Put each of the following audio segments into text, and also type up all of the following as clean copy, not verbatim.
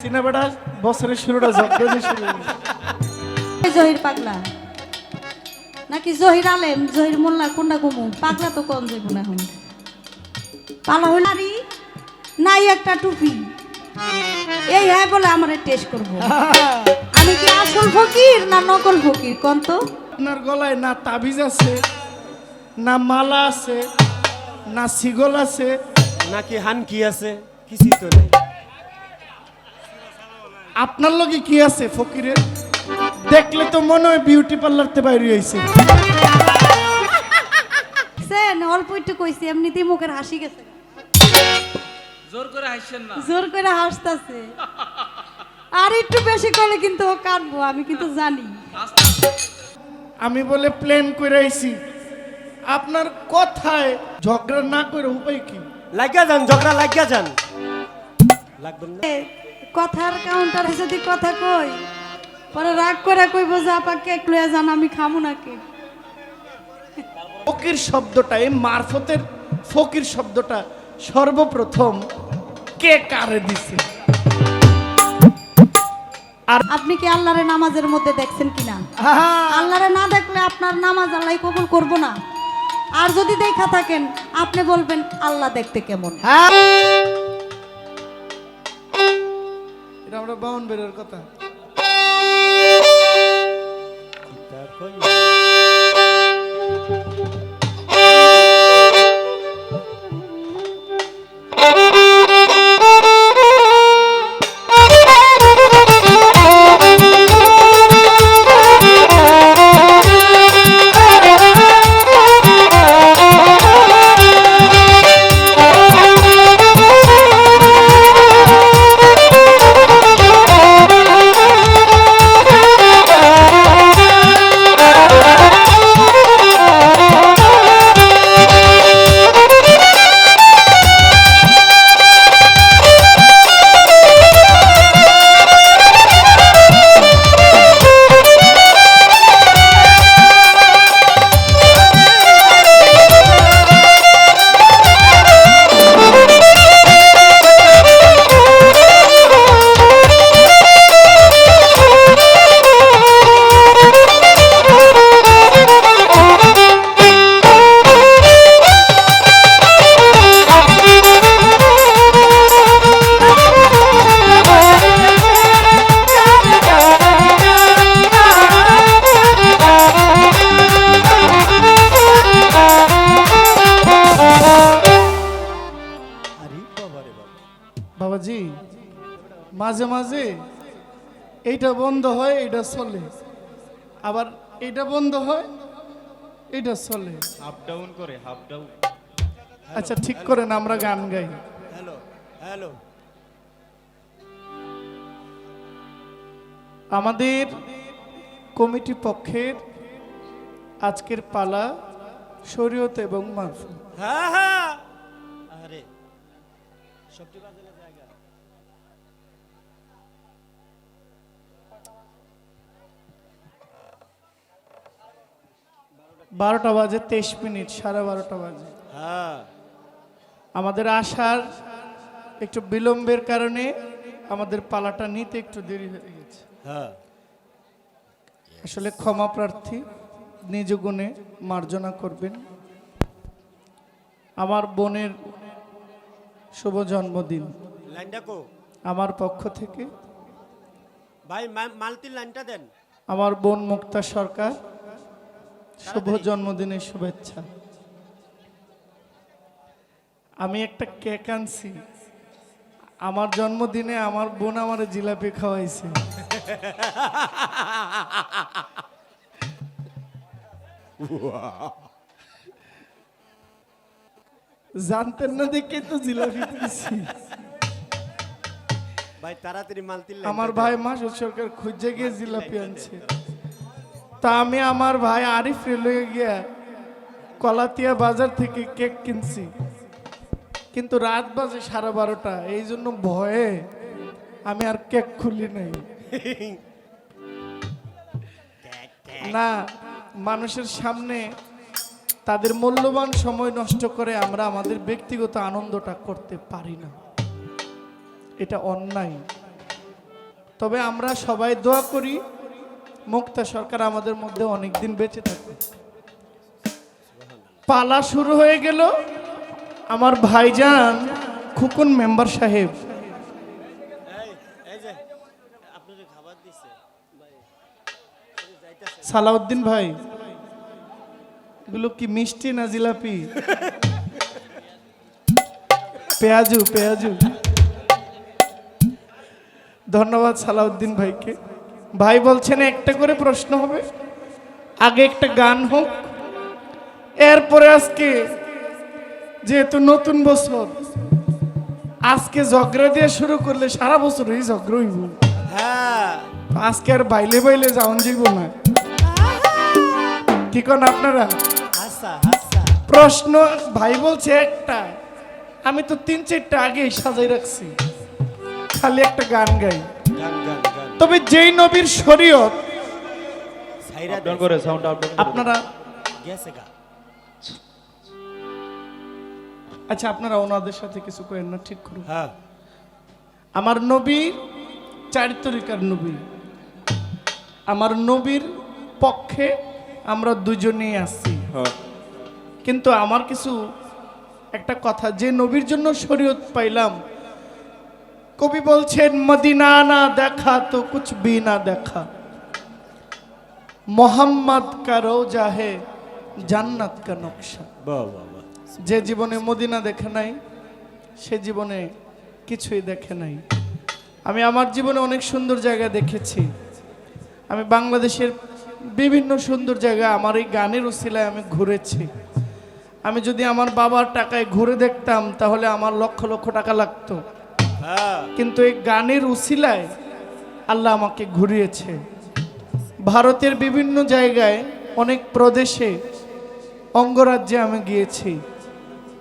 সিনেমাটা বছরের শুরুটা জব্দ দিয়ে শুরু জহির পাগলা নাকি জহির আলেম জহির মোল্লা কোনটা কমু পাগলা তো কোন যাইব না এখন পালা হইল আরি নাই একটা টুপি এই হ্যাঁ বলে আমার টেস্ট করব আমি কি আসল ফকির না নকল ফকির কোন তো আপনার গলায় না তাবিজ আছে না মালা আছে না সিগল আছে নাকি হানকি আছে কিছুই তো নেই। আপনার লগে কি আছে ফকিরের? দেখলে তো মনে হয় বিউটি পার্লারতে বাইরে হইছে। সেন অল্প একটু কইছি এমনিতেই মুখের হাসি গেছে জোর করে হাসছেন না জোর করে হাসতাছে আর একটু বেশি করলে কিন্তু ও কাটবো আমি কিন্তু জানি আমি বলে প্ল্যান করে আইছি আপনার কথায় ঝগড়া না করে উপায় কি? লাগিয়া যান ঝগড়া লাগিয়া যান লাগবেন না। কথার কাউন্টারে যদি কথা কই পরে রাগ করে কইব যে আপা কেক লইয়া যান আমি খামু না কেক ফকির শব্দটা এই মারফতের ফকির শব্দটা সর্বপ্রথম কে কারে দিছে? আপনি কি আল্লাহরে নামাজের মধ্যে দেখছেন কিনা? আহা, আল্লাহরে না দেখলে আপনার নামাজ আল্লাহ কবুল করব না। আর যদি দেখা থাকেন আপনি বলবেন আল্লাহ দেখতে কেমন। হ্যাঁ এটা আমরা বাউন বেরের কথা। বাবাজি মাঝে মাঝে এইটা বন্ধ হয় এটা চলে, আবার এটা বন্ধ হয় এটা চলে। হাফ ডাউন করে হাফ ডাউন আচ্ছা ঠিক করেন আমরা গান গাই। হ্যালো হ্যালো আমাদের কমিটি পক্ষের আজকের পালা শরীয়ত এবং মারফু। হ্যাঁ হ্যাঁ আরে সবটি বাজারে জায়গা 12টা বাজে 23 মিনিট, 12:30 বাজে। হ্যাঁ আমাদের আসার একটু বিলম্বের কারণে আমাদের পালাটা নিতে একটু দেরি হয়ে গেছে। হ্যাঁ আসলে ক্ষমা প্রার্থী, নিজ গুণে মার্জনা করবেন। আমার বোনের শুভ জন্মদিন লাইনটা কো আমার পক্ষ থেকে। ভাই মালতির লাইনটা দেন। আমার বোন মুক্তা সরকার, শুভ জন্মদিনের শুভেচ্ছা। আমি একটা কেক আনছি, আমার জন্মদিনে আমার বোন আমার জিলাপি খাওয়াইছে। জানতেন না দেখে তো জিলাপি দিয়েছি। ভাই তাড়াতাড়ি মালতির আমার ভাই মাসুদ সরকার খুঁজে গিয়ে জিলাপি আনছে, তা আমি আমার ভাই আরিফ রেলওয়ে গিয়া কলাতিয়া বাজার থেকে কেক কিনছি, কিন্তু রাত বাজে 12:30, এই জন্য ভয়ে আমি আর কেক খুলি নাই। না, মানুষের সামনে তাদের মূল্যবান সময় নষ্ট করে আমরা আমাদের ব্যক্তিগত আনন্দটা করতে পারি না, এটা অন্যায়। তবে আমরা সবাই দোয়া করি মুক্তা সরকার আমাদের মধ্যে অনেক দিন বেঁচে থাকুক। পালা শুরু হয়ে গেল। আমার ভাইজান খুকুন মেম্বার সাহেব, সালাউদ্দিন ভাই, এগুলো কি মিষ্টি না জিলাপি? পেঁয়াজু পেঁয়াজু। ধন্যবাদ সালাউদ্দিন ভাইকে। ভাই বলছেন একটা করে প্রশ্ন হবে, আগে একটা গান হোক, এরপরে আজকে যেহেতু নতুন বছর, আজকে ঝগড়া দিয়ে শুরু করলে সারা বছর এই ঝগড়া হইব। হ্যাঁ আজকে আর বাইলে বাইলে যাওয়ান যাইব না, কি কোন আপনারা? হাসা হাসা প্রশ্ন ভাই বলছে একটা, আমি তো 3-4টা আগে সাজাই রাখছি, খালি একটা গান গাই। গান গান গান তবে যেই নবীর শরীয়ত সাইরা আপ ডাউন করে সাউন্ড আপ ডাউন আপনারা, গেছে গা আচ্ছা আপনারা ওনাদের সাথে কিছু করেন না, ঠিক করুন। হ্যাঁ আমার নবী 4 তরিকার নবী, আমার নবীর পক্ষে আমরা দুজনেই আছি, কিন্তু আমার কিছু একটা কথা, যে নবীর জন্য শরীয়ত পাইলাম, কবি বলছেন মদিনা না দেখা তো কুছ ভি না দেখা, মোহাম্মদ কা রোজা হে জান্নাত কা নকশা। বাহ বাহ বাহ যে জীবনে মদিনা দেখে নাই সে জীবনে কিছুই দেখে নাই। আমি আমার জীবনে অনেক সুন্দর জায়গা দেখেছি, আমি বাংলাদেশের বিভিন্ন সুন্দর জায়গা আমার এই গানের উসিলায় আমি ঘুরেছি। আমি যদি আমার বাবার টাকায় ঘুরে দেখতাম তাহলে আমার লক্ষ লক্ষ টাকা লাগতো, হ্যাঁ কিন্তু এই গানের উসিলায় আল্লাহ আমাকে ঘুরিয়েছে। ভারতের বিভিন্ন জায়গায় অনেক প্রদেশে অঙ্গরাজ্যে আমি গিয়েছি,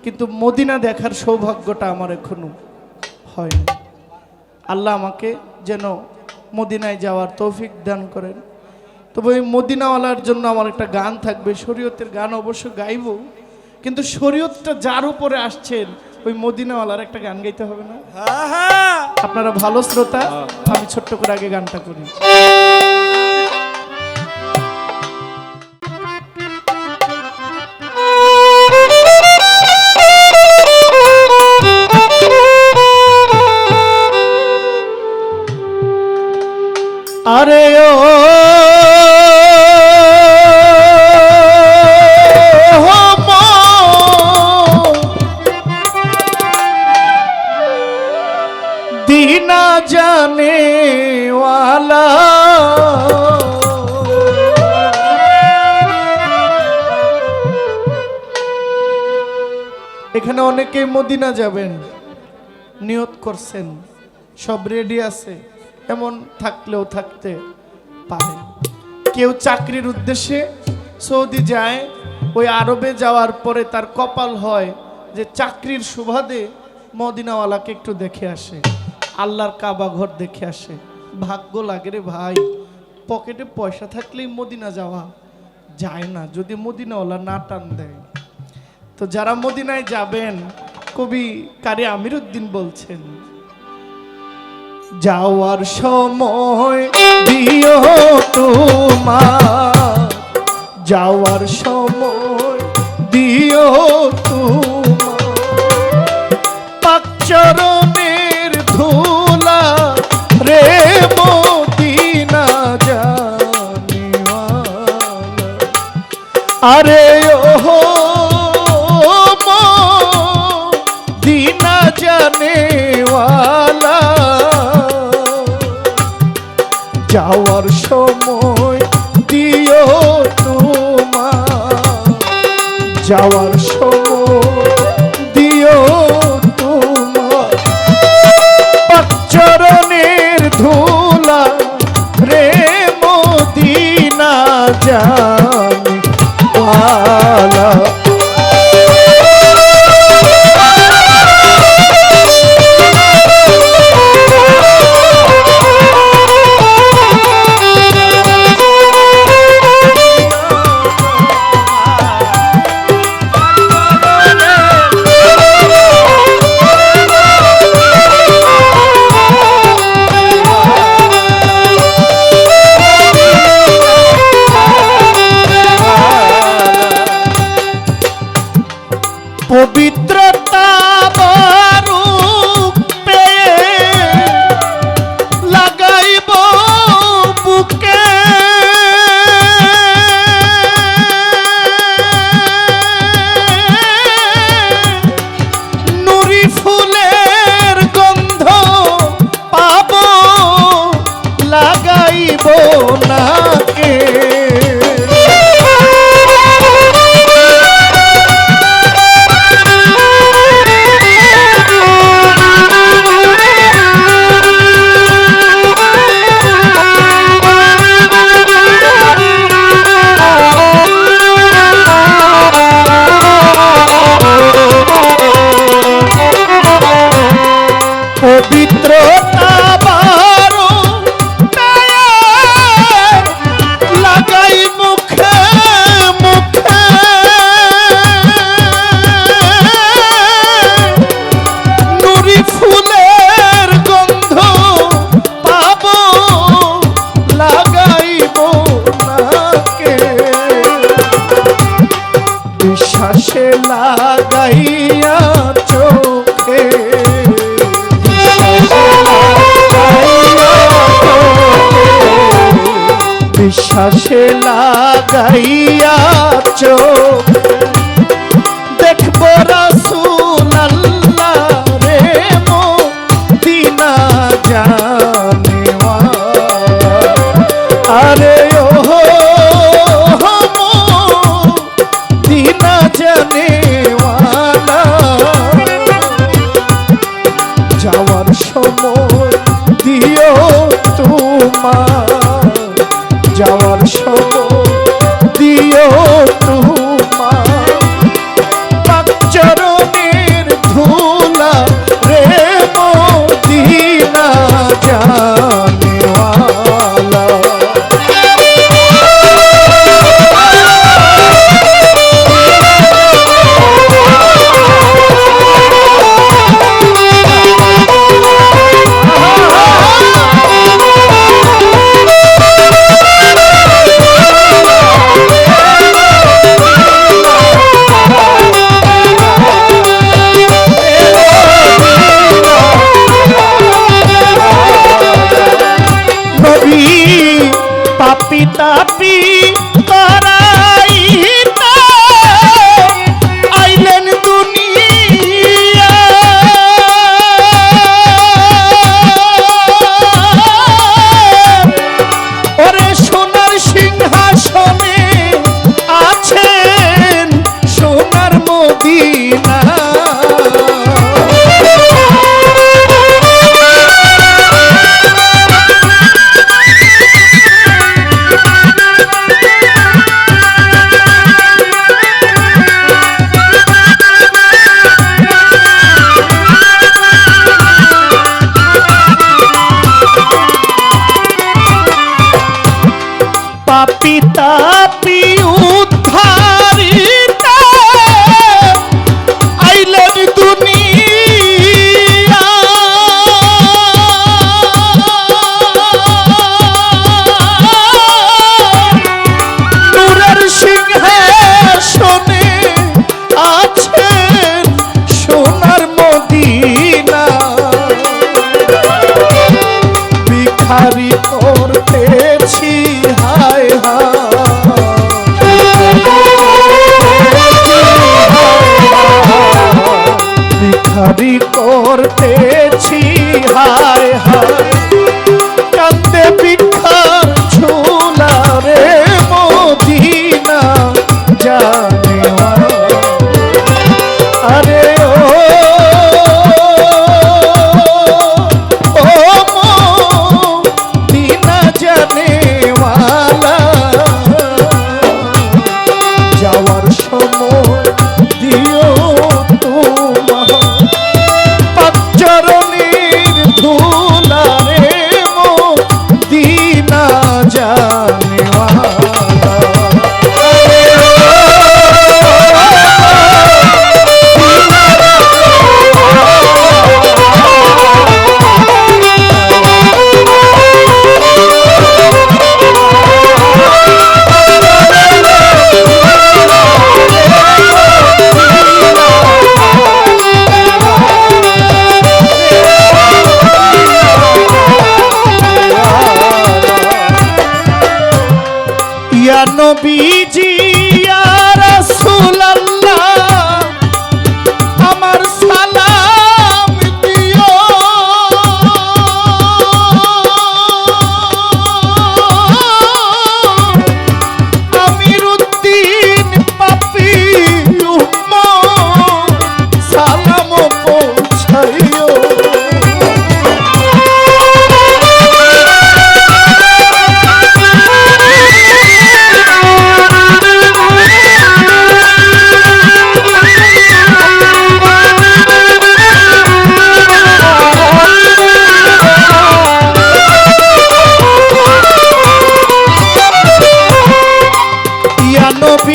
কিন্তু মদিনা দেখার সৌভাগ্যটা আমার এখনো হয়নি। আল্লাহ আমাকে যেন মদিনায় যাওয়ার তৌফিক দান করেন। তবে ওই মদিনাওয়ালার জন্য আমার একটা গান থাকবে, শরীয়তের গান অবশ্য গাইব, কিন্তু শরীয়তটা যার উপরে আসছেন ওই মদিনাওয়ালার একটা গান গাইতে হবে না? হ্যাঁ হ্যাঁ আপনারা ভালো শ্রোতা, আমি ছোট্ট করে আগে গানটা করি। আরে ও दीना जाने वाला, এখানে অনেকেই মদিনা যাবেন নিয়ত করছেন, সব রেডি আছে, এমন থাকলেও থাকতে পারে। কেউ চাকরির উদ্দেশ্যে সৌদি যায়, ওই আরবে যাওয়ার পরে তার কপাল হয় যে চাকরির সুবাদে মদিনাওয়ালাকে একটু দেখে আসে, আল্লাহর কাবা ঘর দেখে আসে। ভাগ্য লাগে রে ভাই, পকেটে পয়সা থাকলেই মদিনা যাওয়া যায় না যদি মদিনাওয়ালা না টান দেয়। তো যারা মদিনায় যাবেন, কবি কারি আমির উদ্দিন বলছেন, যাওয়ার সময় দিও তোমার, যাওয়ার সময় দিও তোমার, পাক চরণের ধুলা রে মদিনা জানিওয়ালা। আরে ওহো মদিনা জানেওয়ালা, যাওয়ার সময় দিও তোমার, যাওয়ার সময় দিও তোমার, চরণের ধুলা রে মদিনা জানিওয়ালা। লাগাইব না কে পবিত্রতা বারো লাগাই মুখে মুখে নুরি ফুলের গন্ধ পাব লাগাইব নাকে বিশ্বাসে লাগাইয়া চোখে বিশ্বাসে লাগাইয়া চোখ দেখব রাসূল আল্লাহ রে মদিনা জানেওয়ালা আরে ও মদিনা জানেওয়ালা যাওয়ার সময় দিও তোমার যাওয়ার সময় দিও তোমার পাক চরণের ধুলা রে মদিনা জানেওয়ালা পাপি তাপি করাইতা আইলেন দুনিয়া ওরে সোনার সিংহাসনে আছেন সোনার মদিনা পাপি তাপি উদ্ধারিতা আইলেন দুনিয়া নূরের সিংহাসনে আছেন সোনার মদিনা ভিখারি করতেছি হায় ভিখারি করতেছি হায় হায় কান্দে ভিক্ষার ঝোলা রে মদিনা জানেওয়ালা আরে ও মদিনা জানেওয়ালা যাওয়ার সময় দিও তোমার পাক চরণের ধুলা রে মদিনা জানেওয়ালা ইয়া নবীজি ইয়া রাসূলুল্লাহ আমার সালাম দিও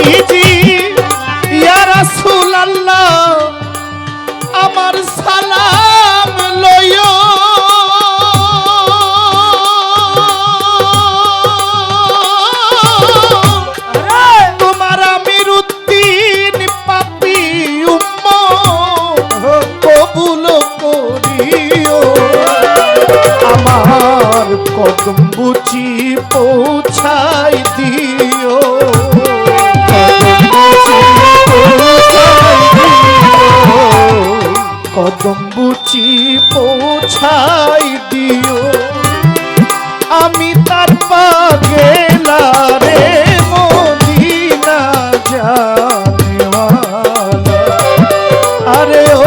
নবীজি ইয়া রাসূলুল্লাহ আমার সালাম লইও তোমার আমির উদ্দিন পাপী উম্মত কবুল করিও আমার কদম বুঝি পৌঁছাই দিও কদম বুঝি পৌঁছাই দিও আমি তার পাগেলা রে মদিনা জানেওয়ালা আরে ও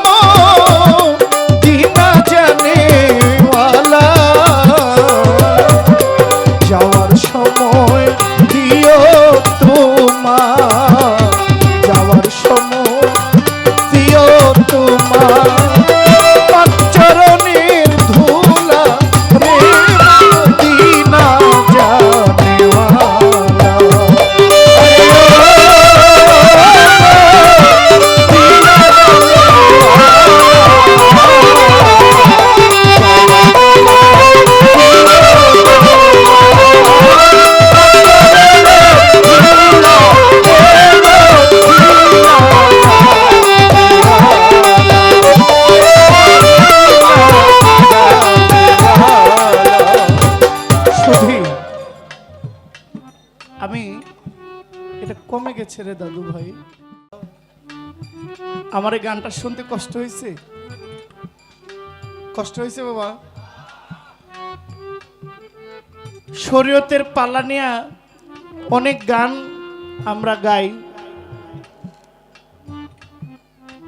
মদিনা জানেওয়ালা যাওয়ার সময় দিও তোমার যাওয়ার সময় দিও তোমার চরণের ধুলা রে মদিনা জানেওয়ালা আমি এটা কমে গেছে রে দাদু ভাই আমার এই গানটা শুনতে কষ্ট হয়েছে কষ্ট হয়েছে বাবা শরীয়তের পালা নিয়ে অনেক গান আমরা গাই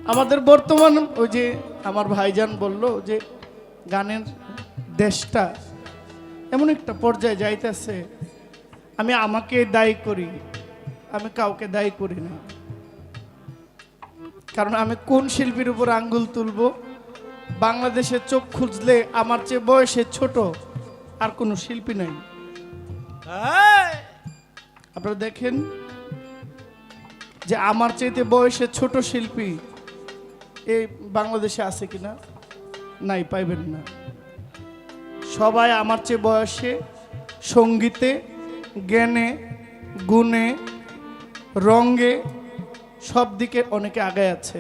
আমাদের বর্তমান ওই যে আমার ভাইজান বলল যে গানের দেশটা এমন একটা পর্যায়ে যাইতেছে আমি আমাকে দায়ী করি আমি কাউকে দায়ী করি না কারণ আমি কোন শিল্পীর উপর আঙ্গুল তুলব বাংলাদেশে চোখ খুঁজলে আমার চেয়ে বয়সে ছোট আর কোনো শিল্পী নাই আপনারা দেখেন যে আমার চাইতে বয়সে ছোট শিল্পী এই বাংলাদেশে আছে কিনা নাই পাইবেন না সবাই আমার চেয়ে বয়সে সঙ্গীতে জ্ঞানে গুণে রঙে সব দিকে অনেকে আগে আছে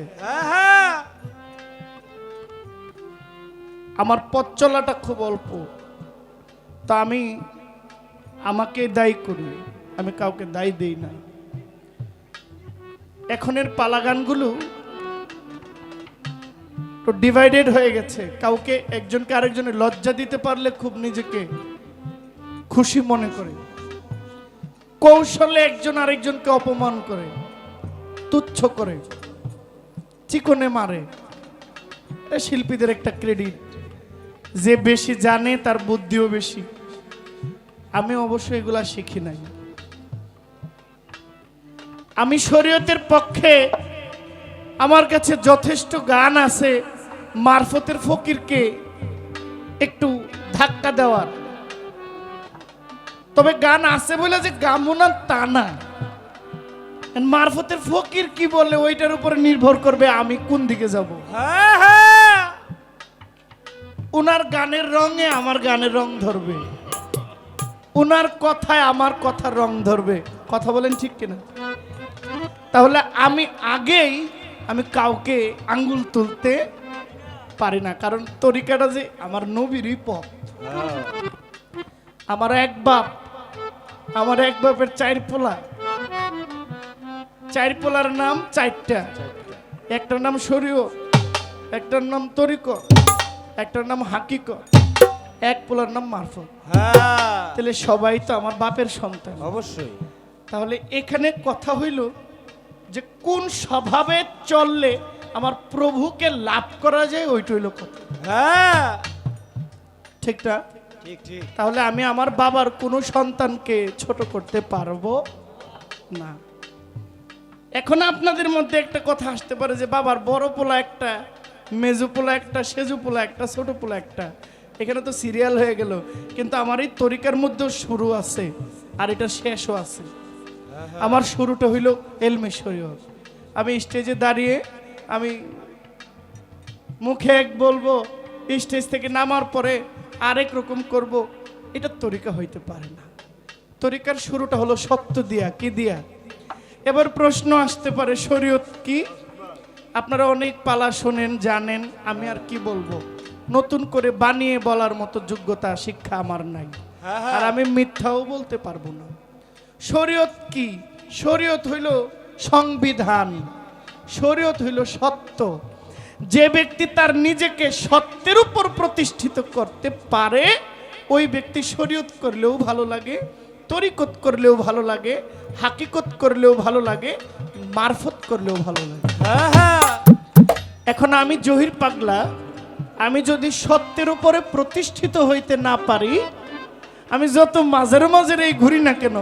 আমার পথ চলাটা খুব অল্প তা আমি আমাকে দায়ী করি আমি কাউকে দায়ী দেই না এখনের পালা গানগুলো তো ডিভাইডেড হয়ে গেছে কাউকে একজনকে আরেকজনের লজ্জা দিতে পারলে খুব নিজেকে খুশি মনে করে কৌশলে একজন আরেকজনকে অপমান করে তুচ্ছ করে চিকনে মারে এটা শিল্পীদের একটা ক্রেডিট যে বেশি জানে তার বুদ্ধিও বেশি আমি অবশ্যই এগুলা শিখি নাই আমি শরীয়তের পক্ষে আমার কাছে যথেষ্ট গান আছে মারফতের ফকিরকে একটু ধাক্কা দেওয়ার তবে গান আছে বলে যে গামো না তা না মারফতের ফকির কি বলে ওইটার উপরে নির্ভর করবে আমি কোন দিকে যাব উনার গানের রঙে আমার গানের রং ধরবে উনার কথায় আমার কথার রং ধরবে কথা বলেন ঠিক কিনা তাহলে আমি আগেই আমি কাউকে আঙ্গুল তুলতে পারি না কারণ তরিকাটা যে আমার নবীরই পথ আমার এক বাপের চার পোলার নাম চারটা একটার নাম শরীয়ত একটার নাম তরিকত একটার নাম হাকিকত এক পোলার নাম মারফত তাহলে সবাই তো আমার বাপের সন্তান অবশ্যই তাহলে এখানে কথা হইল যে কোন স্বভাবে চললে আমার প্রভুকে লাভ করা যায় ওইটা হইল কথা ঠিকটা ঠিক ঠিক তাহলে আমি আমার বাবার কোনো সন্তানকে ছোট করতে পারবো না এখন আপনাদের মধ্যে একটা কথা আসতে পারে যে বাবার বড় পোলা একটা মেজু পোলা একটা সেজু পোলা একটা ছোট পোলা একটা এখানে তো সিরিয়াল হয়ে গেল কিন্তু আমার এই তরিকার মধ্যেও শুরু আছে আর এটা শেষও আছে আমার শুরুটা হইল এলমে শরীয়ত। আমি স্টেজে দাঁড়িয়ে আমি মুখে এক বলবো, স্টেজ থেকে নামার পরে আরেক রকম করব, এটা তরিকা হইতে পারে না। তরিকার শুরুটা হলো সত্য দিয়া, কি দিয়া। এবার প্রশ্ন আসতে পারে শরীয়ত কি? আপনারা অনেক পালা শোনেন, জানেন, আমি আর কি বলবো। নতুন করে বানিয়ে বলার মতো যোগ্যতা শিক্ষা আমার নাই, আর আমি মিথ্যাও বলতে পারবো না। শরীয়ত কি? শরীয়ত হইল সংবিধান, শরীয়ত হইল সত্য। যে ব্যক্তি তার নিজেকে সত্যের উপর প্রতিষ্ঠিত করতে পারে, ওই ব্যক্তি শরীয়ত করলেও ভালো লাগে, তরিকত করলেও ভালো লাগে, হাকিকত করলেও ভালো লাগে, মারফত করলেও ভালো লাগে। এখন আমি জহির পাগলা, আমি যদি সত্যের উপরে প্রতিষ্ঠিত হইতে না পারি, আমি যত মাঝের মাঝের এই ঘুরি না কেন,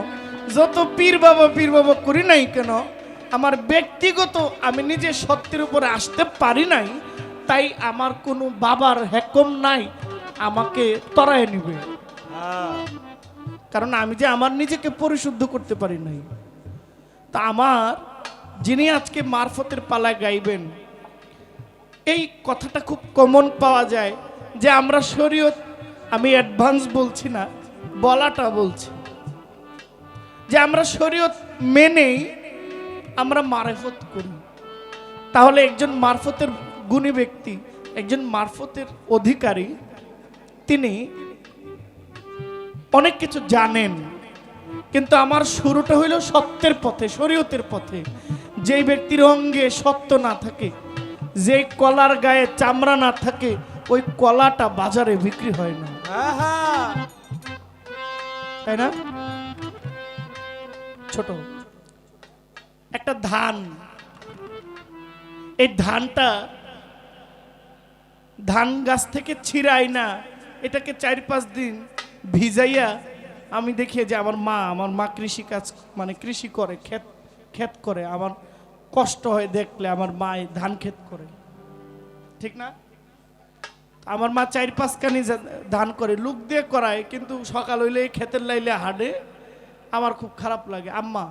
যত পীর বাবা করি নাই কেন, আমার ব্যক্তিগত আমি নিজে সত্যের উপরে আসতে পারি নাই, তাই আমার কোনো বাবার হেকম নাই আমাকে তরায় নিবে। কারণ আমি যে আমার নিজেকে পরিশুদ্ধ করতে পারি নাই। তা আমার যিনি আজকে মারফতের পালায় গাইবেন, এই কথাটা খুব কমন পাওয়া যায় যে আমরা শরীয়ত, আমি অ্যাডভান্স বলছি না, বলাটা বলছি যে আমরা শরীয়ত মেনেই আমরা মারফত করি। তাহলে একজন মারফতের গুণী ব্যক্তি, একজন মারফতের অধিকারী, তিনি অনেক কিছু জানেন, কিন্তু আমার শুরুটা হইল সত্যের পথে, শরীয়তের পথে। যেই ব্যক্তির অঙ্গে সত্য না থাকে, যে কলার গায়ে চামড়া না থাকে, ওই কলাটা বাজারে বিক্রি হয় না, তাই না? ছোট একটা ধান, এই ধানটা ধান গাছ থেকে ছিঁড়াই না, এটাকে 4-5 দিন ভিজাইয়া, আমি দেখি যে আমার মা কৃষি কাজ, মানে কৃষি করে, ক্ষেত করে, আমার কষ্ট হয় দেখলে। আমার মা ধান ক্ষেত করে, ঠিক না? আমার মা 4-5 কানি ধান করে, লোক দিয়ে করায়, কিন্তু সকাল হইলে ক্ষেতের লাইলে হাঁটে, আমার খুব খারাপ লাগে। আম্মা,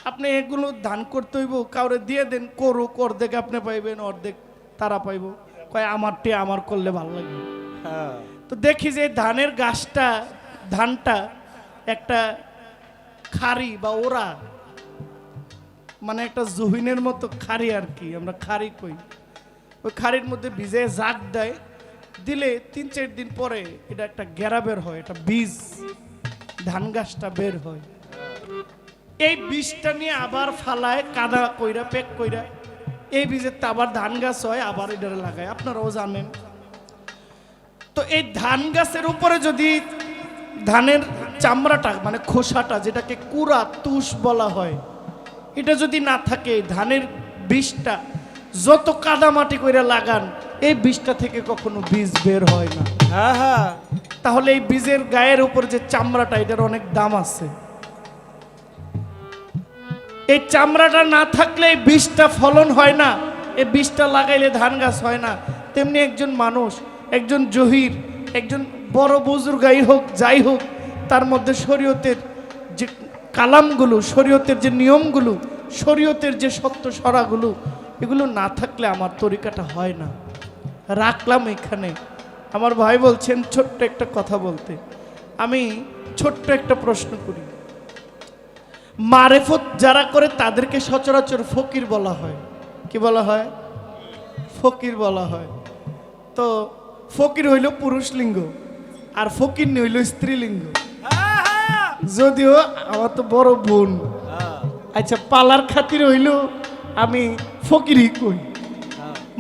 আপনি এগুলো ধান করতে হইব, কাউরে দিয়ে দেন, করুক, অর্ধেক আপনি পাইবেন, অর্ধেক তারা পাইব। কয় আমারটি আমার করলে ভালো লাগবে। তো দেখি যে ধানের গাছটা, ধানটা একটা খাড়ি বা ওরা, মানে একটা জহিনের মতো খাড়ি আর কি, আমরা খাড়ি কই। ওই খাড়ির মধ্যে ভিজে জাগ দেয়, দিলে 3-4 দিন পরে এটা একটা গেরা বের হয়, এটা বীজ, ধান গাছটা বের হয়। এই বীজটা নিয়ে আবার ফালায়, কাদা কইরা, পেক কইরা, এই বীজের তো আবার ধান গাছ হয়, আবার এটা লাগায়, আপনারাও জানেন। তো এই ধান গাছের উপরে যদি ধানের চামড়াটা, মানে খোসাটা, যেটাকে কুড়া তুষ বলা হয়, এটা যদি না থাকে, ধানের বীজটা যত কাদা মাটি কইরা লাগান, এই বীজটা থেকে কখনো বীজ বের হয় না। তাহলে এই বীজের গায়ের উপর যে চামড়াটা, এটার অনেক দাম আছে। এই চামড়াটা না থাকলে এই বীজটা ফলন হয় না, এই বীজটা লাগাইলে ধান গাছ হয় না। তেমনি একজন মানুষ, একজন জহির, একজন বড় বুজুর্গাই হোক, যাই হোক, তার মধ্যে শরীয়তের যে কালামগুলো, শরীয়তের যে নিয়মগুলো, শরীয়তের যে সত্য সরাগুলো, এগুলো না থাকলে আমার তরিকাটা হয় না। রাখলাম এখানে। আমার ভাই বলছেন ছোট্ট একটা কথা বলতে, আমি ছোট্ট একটা প্রশ্ন করি। মারেফত যারা করে তাদেরকে সচরাচর ফকির বলা হয়। কি বলা হয়? ফকির বলা হয়। তো ফকির হইল পুরুষ লিঙ্গ, আর ফকির হইল স্ত্রীলিঙ্গ। যদিও আমার তো বড় বোন, আচ্ছা পালার খাতির হইল আমি ফকিরই কই,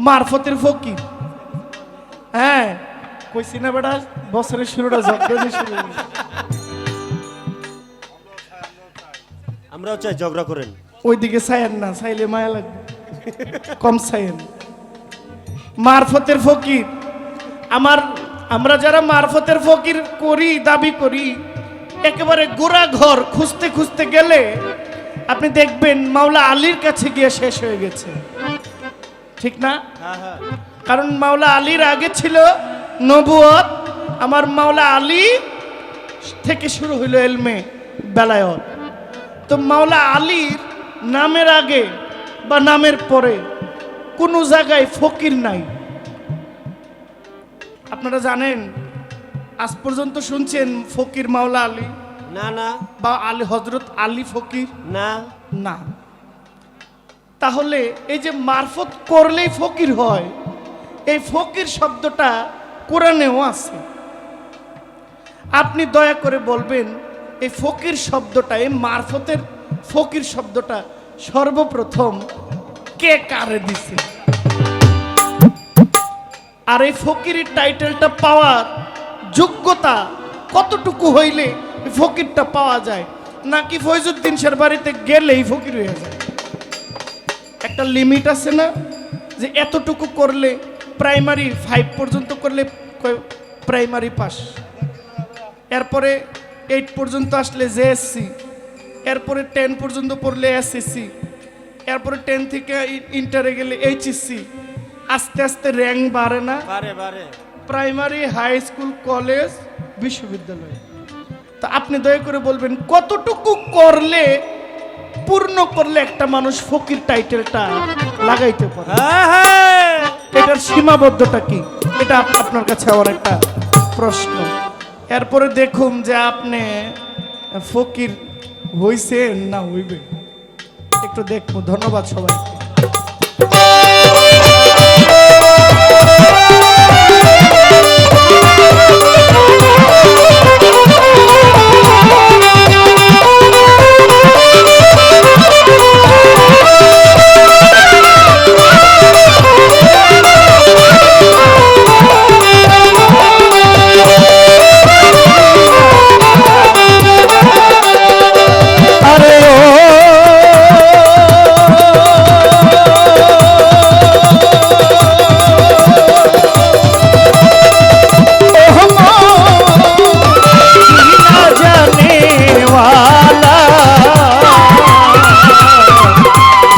মারফতের ফকির। হ্যাঁ কইছি না বেটা, বছরের শুরুটা ঝগড়া শুরু। আমরাও চাই ঝগড়া করেন, ওইদিকে চাইয়েন না, চাইলে মায়া লাগবে, কম চাইয়েন। মারফতের ফকির, আমরা যারা মারফতের ফকির করি, দাবি করি, একেবারে গোড়া ঘর খুঁজতে খুঁজতে গেলে আপনি দেখবেন মাওলা আলীর কাছে গিয়ে শেষ হয়ে গেছে, ঠিক না? কারণ মাওলা আলীর আগে ছিল নবুয়ত, আমার মাওলা আলী থেকে শুরু হইল এলমে বেলায়ত। তো মাওলা আলীর নামের আগে বা নামের পরে কোনো জায়গায় ফকির নাই। আপনারা জানেন, আজ পর্যন্ত শুনছেন ফকির মাওলা আলী না না বা আলী হজরত আলী ফকির? না না। তাহলে এই যে মারফত করলেই ফকির হয়, এই ফকির শব্দটা কোরআনেও আছে। আপনি দয়া করে বলবেন এই ফকির শব্দটা, এই মারফতের ফকির শব্দটা সর্বপ্রথম কে কারে দিছে? আর এই ফকিরের টাইটেলটা পাওয়ার যোগ্যতা কতটুকু হইলে এই ফকিরটা পাওয়া যায়? নাকি ফয়জুদ্দিন শের বাড়িতে গেলেই ফকির হয়ে যায়? একটা লিমিট আছে না, যে এতটুকু করলে, প্রাইমারি 5 পর্যন্ত করলে প্রাইমারি পাস, এরপরে 8 পর্যন্ত আসলে জেএসসি, এরপরে 10 পর্যন্ত পড়লে এসএসসি, এরপরে 10 থেকে ইন্টারে গেলে এইচএসসি। আস্তে আস্তে র্যাঙ্ক বাড়ে না? বারে বারে। প্রাইমারি, হাই স্কুল, কলেজ, বিশ্ববিদ্যালয়। তা আপনি দয়া করে বলবেন কতটুকু করলে, পূর্ণ করলে একটা মানুষ ফকির টাইটেলটা লাগাইতে পারে? হ্যাঁ হ্যাঁ এটার সীমাবদ্ধতা কি? এটা আপনার কাছে আমার একটা প্রশ্ন। এরপরে দেখুন যে আপনি ফকির হইছেন না হইবে, একটু দেখবো। ধন্যবাদ সবাইকে।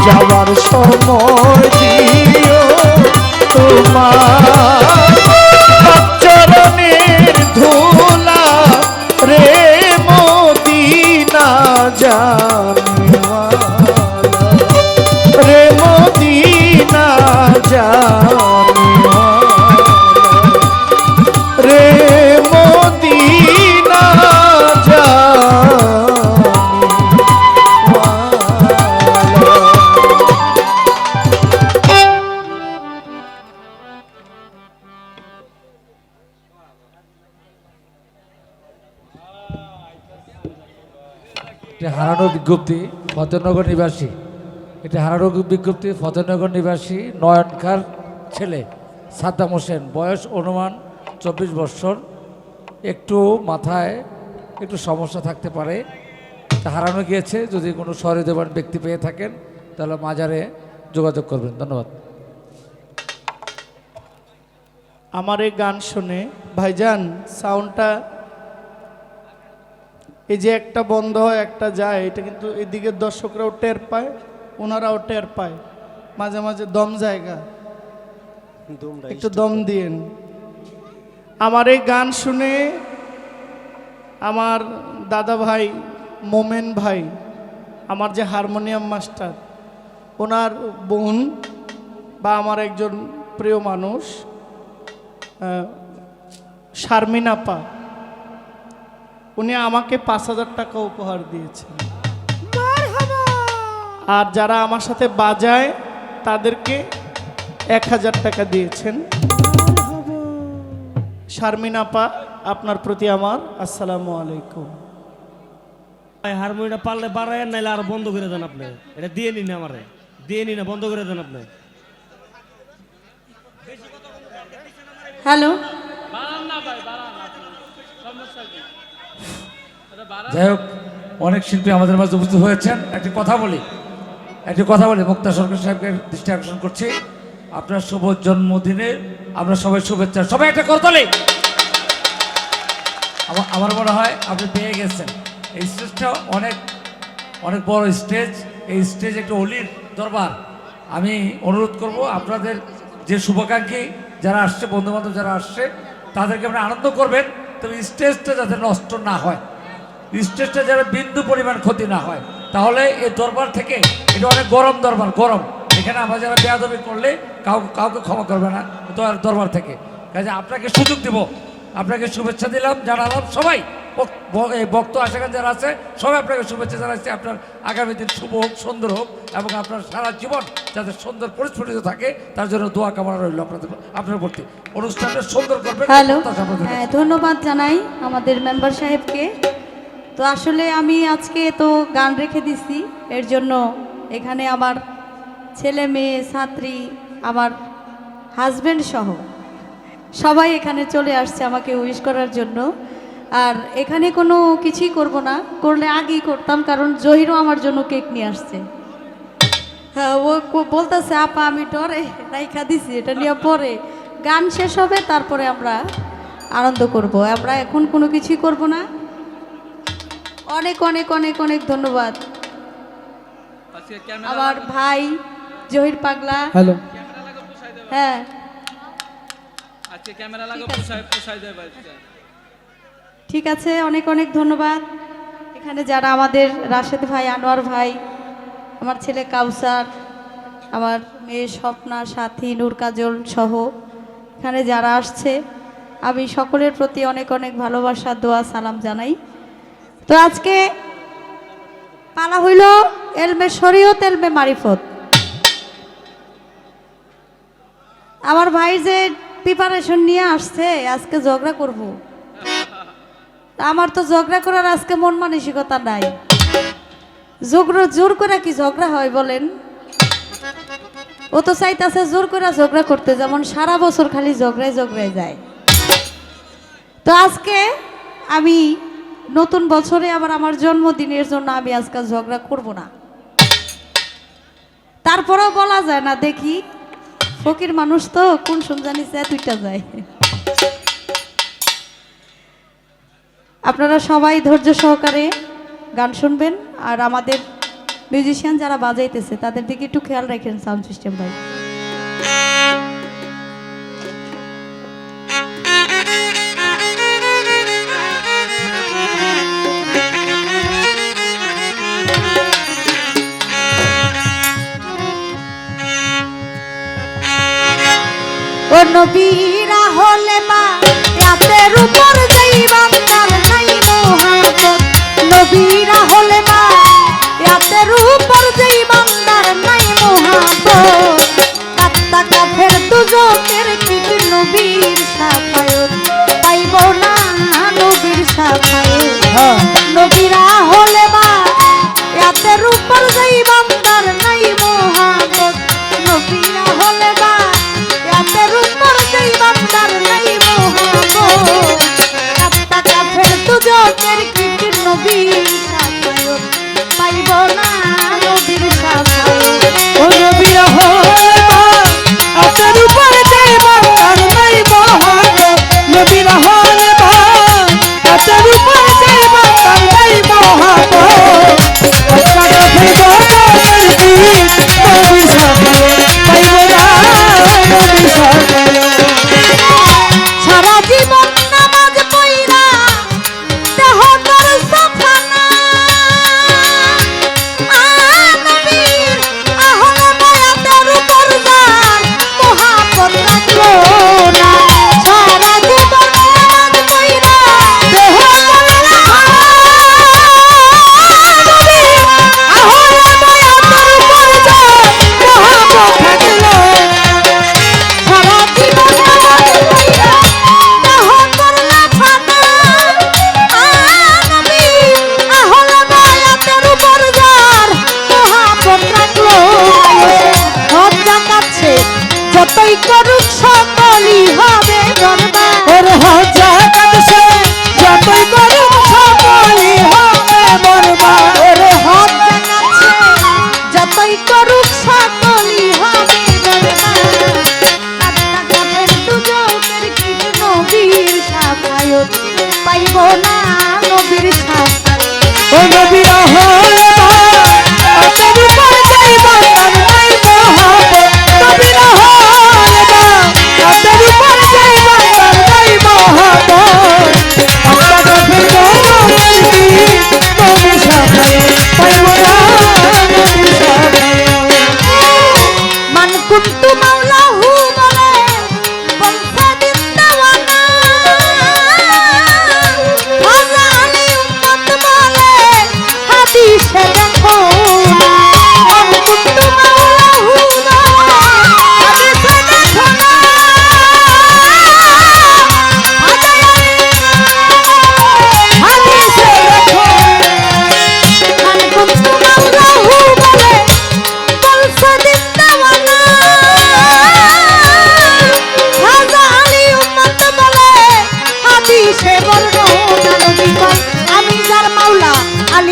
যাওয়ার সময় দিও তোমার চরণের ধুলা রে মদিনা জানওয়ালা, রে মদিনা জানওয়ালা, রে মদিনা হারানো বিজ্ঞপ্তি ফতেনগর নিবাসী, এটা হারানো বিজ্ঞপ্তি ফতেনগর নিবাসী নয়নকার ছেলে সাদ্দাম হোসেন, বয়স অনুমান 24 বছর। একটু মাথায় একটু সমস্যা থাকতে পারে, তা হারানো গিয়েছে। যদি কোনো সহৃদয়বান ব্যক্তি পেয়ে থাকেন তাহলে মাজারে যোগাযোগ করবেন। ধন্যবাদ। আমার এই গান শুনে ভাইজান সাউন্ডটা, এই যে একটা বন্ধ হয় একটা যায়, এটা কিন্তু এদিকের দর্শকরাও টের পায়, ওনারাও টের পায়। মাঝে মাঝে দম জায়গা, একটু দম দিয়েন। আমার এই গান শুনে আমার দাদা ভাই মোমেন ভাই, আমার যে হারমোনিয়াম মাস্টার, ওনার বোন বা আমার একজন প্রিয় মানুষ শারমিন আপা, উনি আমাকে 5,000 টাকা উপহার দিয়েছেন। আর যারা আমার সাথে বাজায় তাদেরকে 1,000 টাকা দিয়েছেন। শারমিন আপা, আপনার প্রতি আমার আসসালামু আলাইকুম। হারমোনিয়ামটা পারলে বাড়ায়, নাইলে আর বন্ধ করে দেন আপনি। এটা দিয়ে নিন, আমারে দিয়ে নিন, বন্ধ করে দেন আপনি। হ্যালো, যাই হোক, অনেক শিল্পী আমাদের মাঝে উপস্থিত হয়েছেন। একটি কথা বলি মুক্তা সরকার সাহেবকে দৃষ্টি আকর্ষণ করছি। আপনার শুভ জন্মদিনে আমরা সবাই শুভেচ্ছা, সবাই একটা করতালি। আমার মনে হয় আপনি পেয়ে গেছেন। এই স্টেজটা অনেক অনেক বড় স্টেজ, এই স্টেজ একটা অলির দরবার। আমি অনুরোধ করব আপনাদের যে শুভাকাঙ্ক্ষী যারা আসছে, বন্ধুবান্ধব যারা আসছে, তাদেরকে আপনি আনন্দ করবেন, তবে স্টেজটা যাতে নষ্ট না হয়, স্টেজটা যারা বিন্দু পরিমাণ ক্ষতি না হয়, তাহলে এই দরবার থেকে এটা অনেক গরম দরবার, গরম। এখানে আমরা যারা বেয়াদবি করলে কাউকে ক্ষমা করবে না দরবার থেকে। কাজে আপনাকে সুযোগ দিব, আপনাকে শুভেচ্ছা দিলাম, জানালাম। সবাই এই ভক্ত আশাখান যারা আছে সবাই আপনাকে শুভেচ্ছা জানাচ্ছি। আপনার আগামী দিন শুভ হোক, সুন্দর হোক, এবং আপনার সারা জীবন যাতে সুন্দর পরিস্ফুটিত থাকে তার জন্য দোয়া কামনা রইল আপনার প্রতি। অনুষ্ঠানটা সুন্দর করবে। হ্যালো, হ্যাঁ, ধন্যবাদ জানাই আমাদের মেম্বার সাহেবকে। তো আসলে আমি আজকে তো গান রেখে দিছি, এর জন্য এখানে আমার ছেলে মেয়ে, ছাত্রী, আমার হাজব্যান্ড সহ সবাই এখানে চলে আসছে আমাকে উইশ করার জন্য। আর এখানে কোনো কিছুই করব না, করলে আগেই করতাম, কারণ জহিরও আমার জন্য কেক নিয়ে আসছে। হ্যাঁ, ও বলতেছে আপা আমি ডরে রাইখা দিছি, এটা নিয়ে পরে গান শেষ হবে তারপরে আমরা আনন্দ করব। আমরা এখন কোনো কিছুই করব না। অনেক অনেক অনেক অনেক ধন্যবাদ আজকে ক্যামেরা আমার ভাই জহির পাগলা। হ্যালো, ক্যামেরা লাগা পোষায় দেবে। হ্যাঁ, আজকে ক্যামেরা লাগা পোষায় দেবে আজকে। ঠিক আছে, অনেক অনেক ধন্যবাদ। এখানে যারা আমাদের রাশেদ ভাই, আনোয়ার ভাই, আমার ছেলে কাউসার, আমার মেয়ে স্বপ্না, সাথী, নূর কাজল সহ এখানে যারা আসছে, আমি সকলের প্রতি অনেক অনেক ভালোবাসা, দোয়া, সালাম জানাই। তো আজকে পালা হইল এলমে শরীয়ত, এলমে মারিফত। আমার ভাই যে প্রিপারেশন নিয়ে আসছে আজকে ঝগড়া করব, আমার তো ঝগড়া করার আজকে মন মানসিকতা নাই। জোর করে কি ঝগড়া হয় বলেন? ও তো চাইতেছে জোর করে ঝগড়া করতে, যেমন সারা বছর খালি ঝগড়ায় যায়। তো আজকে আমি নতুন বছরে আবার আমার জন্মদিনের জন্য আমি আজকে ঝগড়া করব না। তারপরেও বলা যায় না, দেখি ফকির মানুষ তো কোন সমজানি দুইটা যায়। আপনারা সবাই ধৈর্য সহকারে গান শুনবেন, আর আমাদের মিউজিশিয়ান যারা বাজাইতেছে তাদের দিকে একটু খেয়াল রাখেন, সাউন্ড সিস্টেম ভাই। ও নবীরা হলে মা রাতের উপর যাইবাম তার নাই মোহাম্মত। নবীরা হলে মা রাতের উপর যাইবাম তার নাই মোহাম্মত। কাত্তা কাফের দুজকের কিট নবীর সাফায়ত পাইব না, নবীর সাফায়ত। নবীরা হলে মা রাতের উপর যাইবাম তার নাই মোহাম্মত। নবীরা হলে মা রাতের উপর যাইবাম তার নাই মোহাম্মত। কাত্তা কাফের দুজকের কিট নবীর সাফায়ত পাইব না, নবীর সাফায়ত। ও নবীরা হলে মা রাতের উপর যাইবাম তার নাই মোহাম্মত। নবীরা হলে মা রাতের উপর যাইবাম তার নাই মোহাম্মত। কাত্তা কাফের দুজকের কিট নবীর সাফায়ত পাইব না, নবীর সাফায়ত। সারা জীবন নামাজ পড়া দেহ তোর সফানা, নবীর আহলে বায়াতের উপর যার মহাব্বত রাখলো না। সারা জীবন নামাজ পড়া দেহ তোর নবীর আহলে বায়াতের উপর যার মহাব্বত রাখলো। সারা জীবন নামাজ পড়া দেহ করলা ফানা, নবীর আহলে বায়াতের উপর যার মহাব্বত রাখলো। হজ যাকাত সে যতই করুক সকলই হবে বরবাদ। ওর হজ যাকাত সে যতই করুক সকলই হবে বরবাদ। ওর হজ যাকাত সে যতই করুক সকলই হবে বরবাদ। কাত্তা কাফের দুজকের কিট নবীর সাফায়ত পাইব না, নবীর সাফায়ত। ও নবীরা হলে মা রাতের উপর যাইবাম তার নাই মোহাম্মত। নবীরা হলে মা রাতের উপর যাইবাম তার নাই মোহাম্মত। কাত্তা কাফের দুজকের কিট নবীর সাফায়ত পাইব না,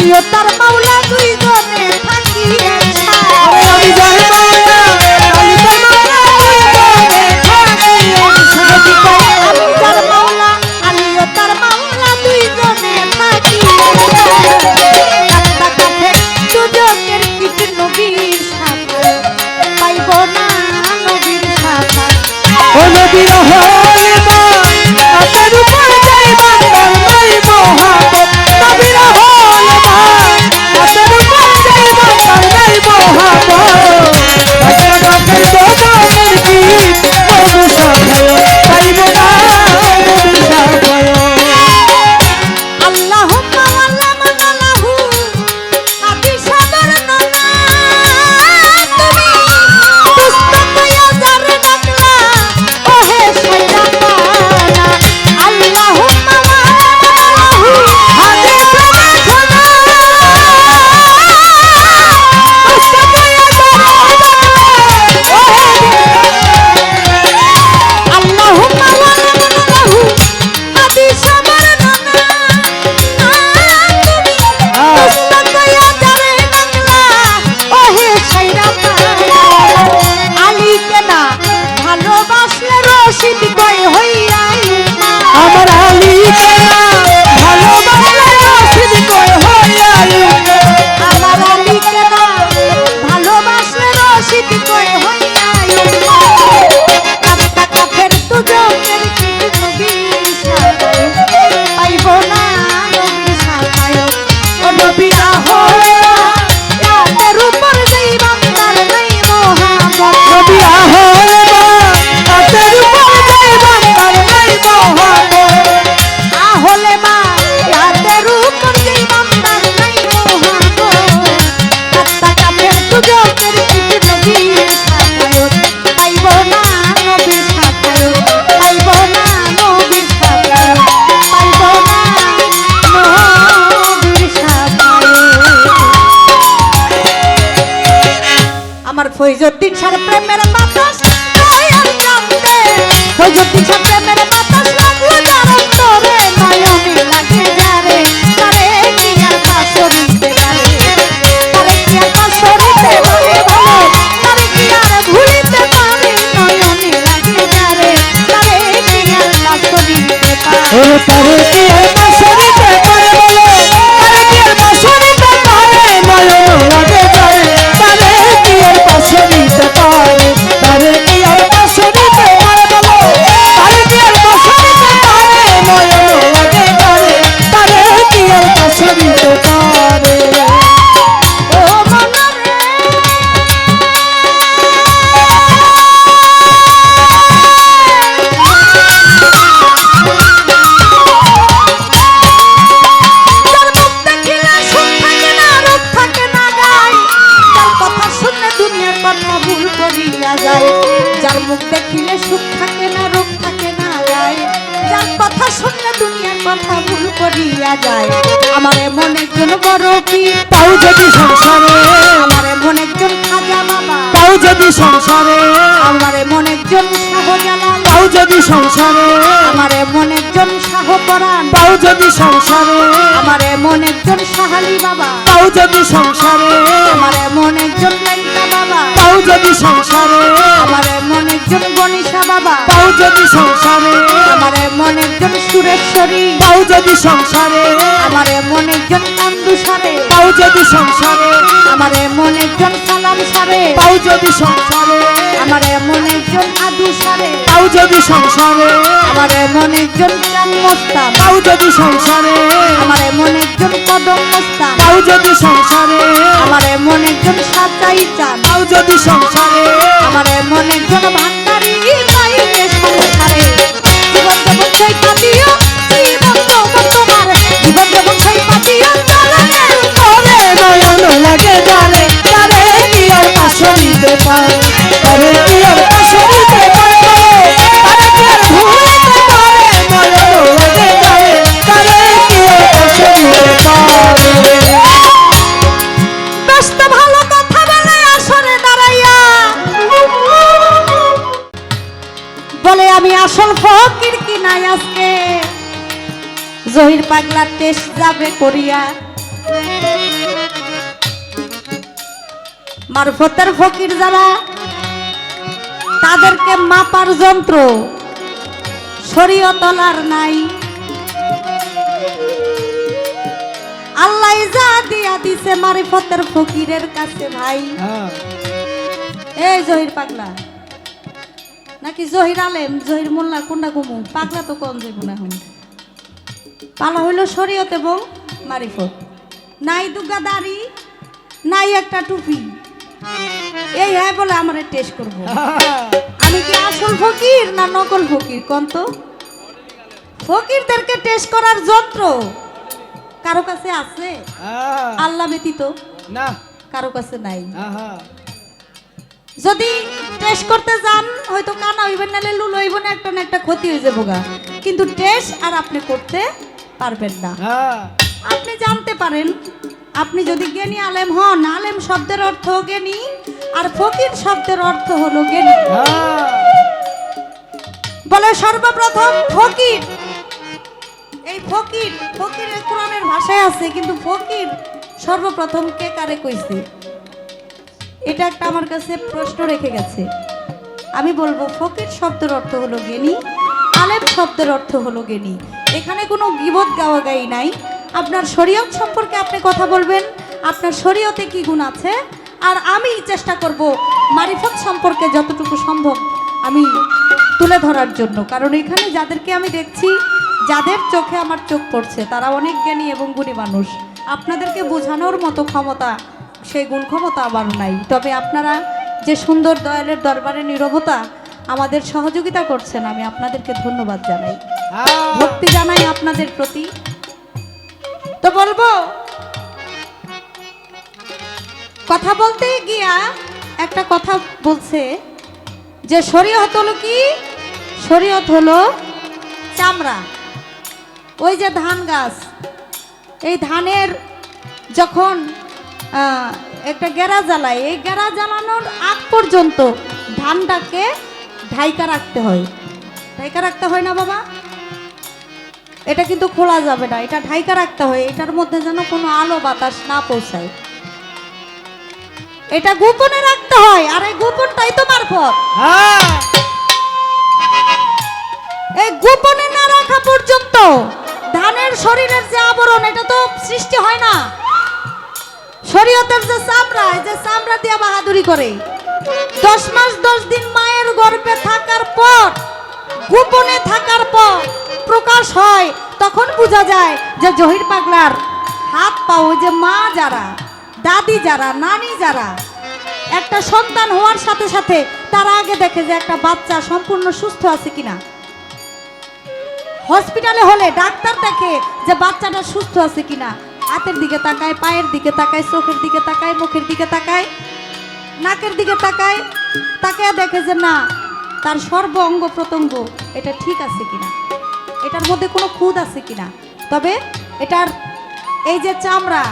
আলিও তার মাওলা দুইজনে থাকি একসাথে। আমি যার মাওলা আলী তার মাওলা দুইজনে থাকি একসাথে। নবী কয় আমি যার মাওলা আলিও তার মাওলা দুইজনে থাকি একসাথে। কাঁদতা কাফের দুজকের কিট নবীর সাথে পাইব না নবীর সাথে। ও নবীর হলবা আপনার উপর যাই বান্দার নাই মহাবত। নবীর হলবা আপনার উপর যাই বান্দার নাই মহাবত। কাফের কাফের দোজকের গীত নবী সাফায় পাইব না নবী সাফায়। আল্লাহুম্মা ওয়ালা মানালাহু হাদিসা বর্ণনা তুমি পুস্তকয়া যার ডাকলা ওহে শয়তানা। আল্লাহুম্মা ওয়ালা মানালাহু হাদিসা বর্ণনা পুস্তকয়া যার ডাকলা ওহে আল্লাহুম্মা ওয়ালা মানালাহু হাদিসা বর্ণনা আমার আলীকে না ভালোবাসলে রশিদ কই হইয়া নবীরা নবীরা হলবা আপনার উপর যাই বান্দার নাই মহাবত। আহলে মা ইয়াদের উপর যেই বান্দার নাই মোহাম্মদ। আত্মা কাফের দুজকের কিট নবীর সাফায়ত পাইব না নবীর সাফায়ত পাইব না নবীর সাফায়ত পাইব না নবীর সাফায়ত। আমার ফৈজুদ্দিন সার প্রেমের বাতাস দয়াল জানতে ফৈজুদ্দিন সার প্রেমের বাতাস লাগলো যার অন্তরে নয়নে লাগে যারে তারে কি আর পাশরিতে পারে তারে কি আর পাশরিতে পারে ভালো তারে কি আর ভুলিতে পারে নয়নে লাগে যারে তারে কি আর পাশরিতে পারে। ও তারে কি আর পাশরিতে পারে বলো তারে কি আর পাশরিতে পারে নয়ন লাগে যারে তারে কি আর পাশরিতে পারে তারে কি আর পাশরিতে পারে বলো তারে কি আর পাশরিতে পারে নয়ন লাগে যারে তারে কি আর পাশরিতে পারে। ও মনরে যার মুখ দেখিলে সুখ থাকে না রূপ থাকে না গায় যার কথা শুনলে দুনিয়ার কথা ভুল করিয়া যায় যার মুখ দেখিলে সুখ থাকে না রূপ থাকে না গায় যার কথা শুনলে দুনিয়ার কথা ভুল করিয়া যায়। আমার এমন একজন বড় পীর তাও যদি সংসারে আমার এমন একজন খাজা বাবা তাও যদি সংসারে আমার এমন একজন শাহজালাল তাও যদি সংসারে আমার এমন একজন শাহ পরাণ তাও যদি সংসারে আমার এমন একজন শাহালি বাবা তাও যদি সংসারে আমার এমন একজন লেঙ্কা বাবা তাও যদি সংসারে আমার এমন একজন গণেশা বাবা তাও যদি সংসারে আমার এমন একজন সুরেশ্বরী তাও যদি সংসারে আমার এমন একজন কান্দুসারে তাও যদি সংসারে আমার এমন একজন সালাম সারে তাও যদি সংসারে আমার এমন একজন আদু সারে তাও যদি সংসারে আমার এমন একজন চান মোস্তান তাও যদি সংসারে আমার এমন একজন কদম মোস্তান তাও যদি সংসারে আমার এমন একজন সাজাই চান তাও যদি সংসারে আমার এমন একজন ভান্ডারি পাইলে সংসারে জীবন যখন সেই পাতিও জীবন যখন তোমার জীবন যখন সেই পাতিও চলে করে নয়ন লাগে যারে তারে কি আর পাশরিতে পারে তারে কি আর পাশরিতে পারে তারে কি আর ভুলিতে পারে নয়ন লাগে যারে তারে কি আর পাশরিতে পারে। ব্যস্ত ভালো কথা বলে আসরে দাঁড়াইয়া বলে আমি আসল ফকির কি নাই আজকে জহির পাগলা টেস্ট যাবে করিয়া মারফতের ফকির যারা তাদেরকে মাপার যন্ত্র শরীয়তলার নাই। আল্লাহ যা দিয়া দিছে মারফতের ফকিরের কাছে ভাই। এই জহির পাগলা নাকি জহির আলেম, জহির মোল্লা কোনটা ঘুমু? পাগলা তো কোন যাইব না এখন। পালা হইল শরীয়ত এবং মারিফত। নাই দুগা দাড়ি, নাই একটা টুপি। এই হ্যাঁ বলে আমার টেস্ট করব। আমি কি আসল ফকির না নকল ফকির কোন তো? ফকিরদেরকে টেস্ট করার যন্ত্র কারো কাছে আছে? আল্লাহ ব্যতীত না, কারো কাছে নাই। যদি টেস্ট করতে যান হয়তো কানা হইবেন, নালে লুল হইব না, একটা না একটা ক্ষতি হয়ে যাবো গা। কিন্তু টেস্ট আর আপনি করতে পারবেন না। আপনি জানতে পারেন, আপনি যদি জ্ঞানী আলেম হন, আলেম শব্দের অর্থ জ্ঞানী আর ফকির শব্দের অর্থ হলো জ্ঞানী। বলে সর্বপ্রথম ফকির, এই ফকির, ফকিরের কোরআনের ভাষায় আছে, কিন্তু ফকির সর্বপ্রথম কে কারে কইছে? এটা একটা আমার কাছে প্রশ্ন রেখে গেছে। আমি বলবো ফকির শব্দের অর্থ হলো জ্ঞানী, আলেম শব্দের অর্থ হলো জ্ঞানী। এখানে কোনো গীবত গাওয়াগাই নাই। আপনার শরীয়ত সম্পর্কে আপনি কথা বলবেন, আপনার শরীয়তে কি গুণ আছে, আর আমি চেষ্টা করব মারিফত সম্পর্কে যতটুকু সম্ভব আমি তুলে ধরার জন্য। কারণ এখানে যাদেরকে আমি দেখছি, যাদের চোখে আমার চোখ পড়ছে, তারা অনেক জ্ঞানী এবং গুণী মানুষ। আপনাদেরকে বোঝানোর মতো ক্ষমতা, সেই গুণ ক্ষমতা আমার নাই। তবে আপনারা যে সুন্দর দয়ালের দরবারে নীরবতা আমাদের সহযোগিতা করছেন, আমি আপনাদেরকে ধন্যবাদ জানাই, ভক্তি জানাই আপনাদের প্রতি। তো বলবো, কথা বলতে গিয়া একটা কথা বলছে যে শরীয়ত হলো কি? শরীয়ত হলো চামড়া। ওই যে ধান গাছ, এই ধানের যখন একটা গেরা জ্বালায়, এই গেরা জ্বালানোর আগ পর্যন্ত ধানটাকে ঢাইকা রাখতে হয়। ঢাইকা রাখতে হয় না বাবা? এটা কিন্তু খোলা যাবে না, এটা ঢাইকা রাখতে হয়। এটার মধ্যে যেন কোনো আলো বাতাস না পৌঁছায়, এটা গোপনে রাখতে হয়। আর এই গোপনটাই তো মারফত। এই গোপনে না রাখা পর্যন্ত ধানের শরীরের যে আবরণ, এটা তো সৃষ্টি হয় না। শরীয়তের যে চামড়া, এই যে চামড়া দিয়ে বাহাদুরি করে 10 মাস 10 দিন মায়ের গর্ভে থাকার পর, গোপনে থাকার পর প্রকাশ হয়, তখন বোঝা যায় যে জহির পাগলার হাত পা, ওই যে মা যারা, দাদি যারা, নানি যারা, একটা সন্তান হওয়ার সাথে সাথে তারা আগে দেখে যে একটা বাচ্চা সম্পূর্ণ সুস্থ আছে কিনা। হসপিটালে হলে ডাক্তার দেখে যে বাচ্চাটা সুস্থ আছে কিনা। হাতের দিকে তাকায়, পায়ের দিকে তাকায়, চোখের দিকে তাকায়, মুখের দিকে তাকায়, নাকের দিকে তাকায়, তাকায় দেখে যে না, তার সর্ব অঙ্গ প্রত্যঙ্গ এটা ঠিক আছে কিনা, এটার মধ্যে কোনো খুঁত আছে কিনা। তবে এটার এই যে চামড়া,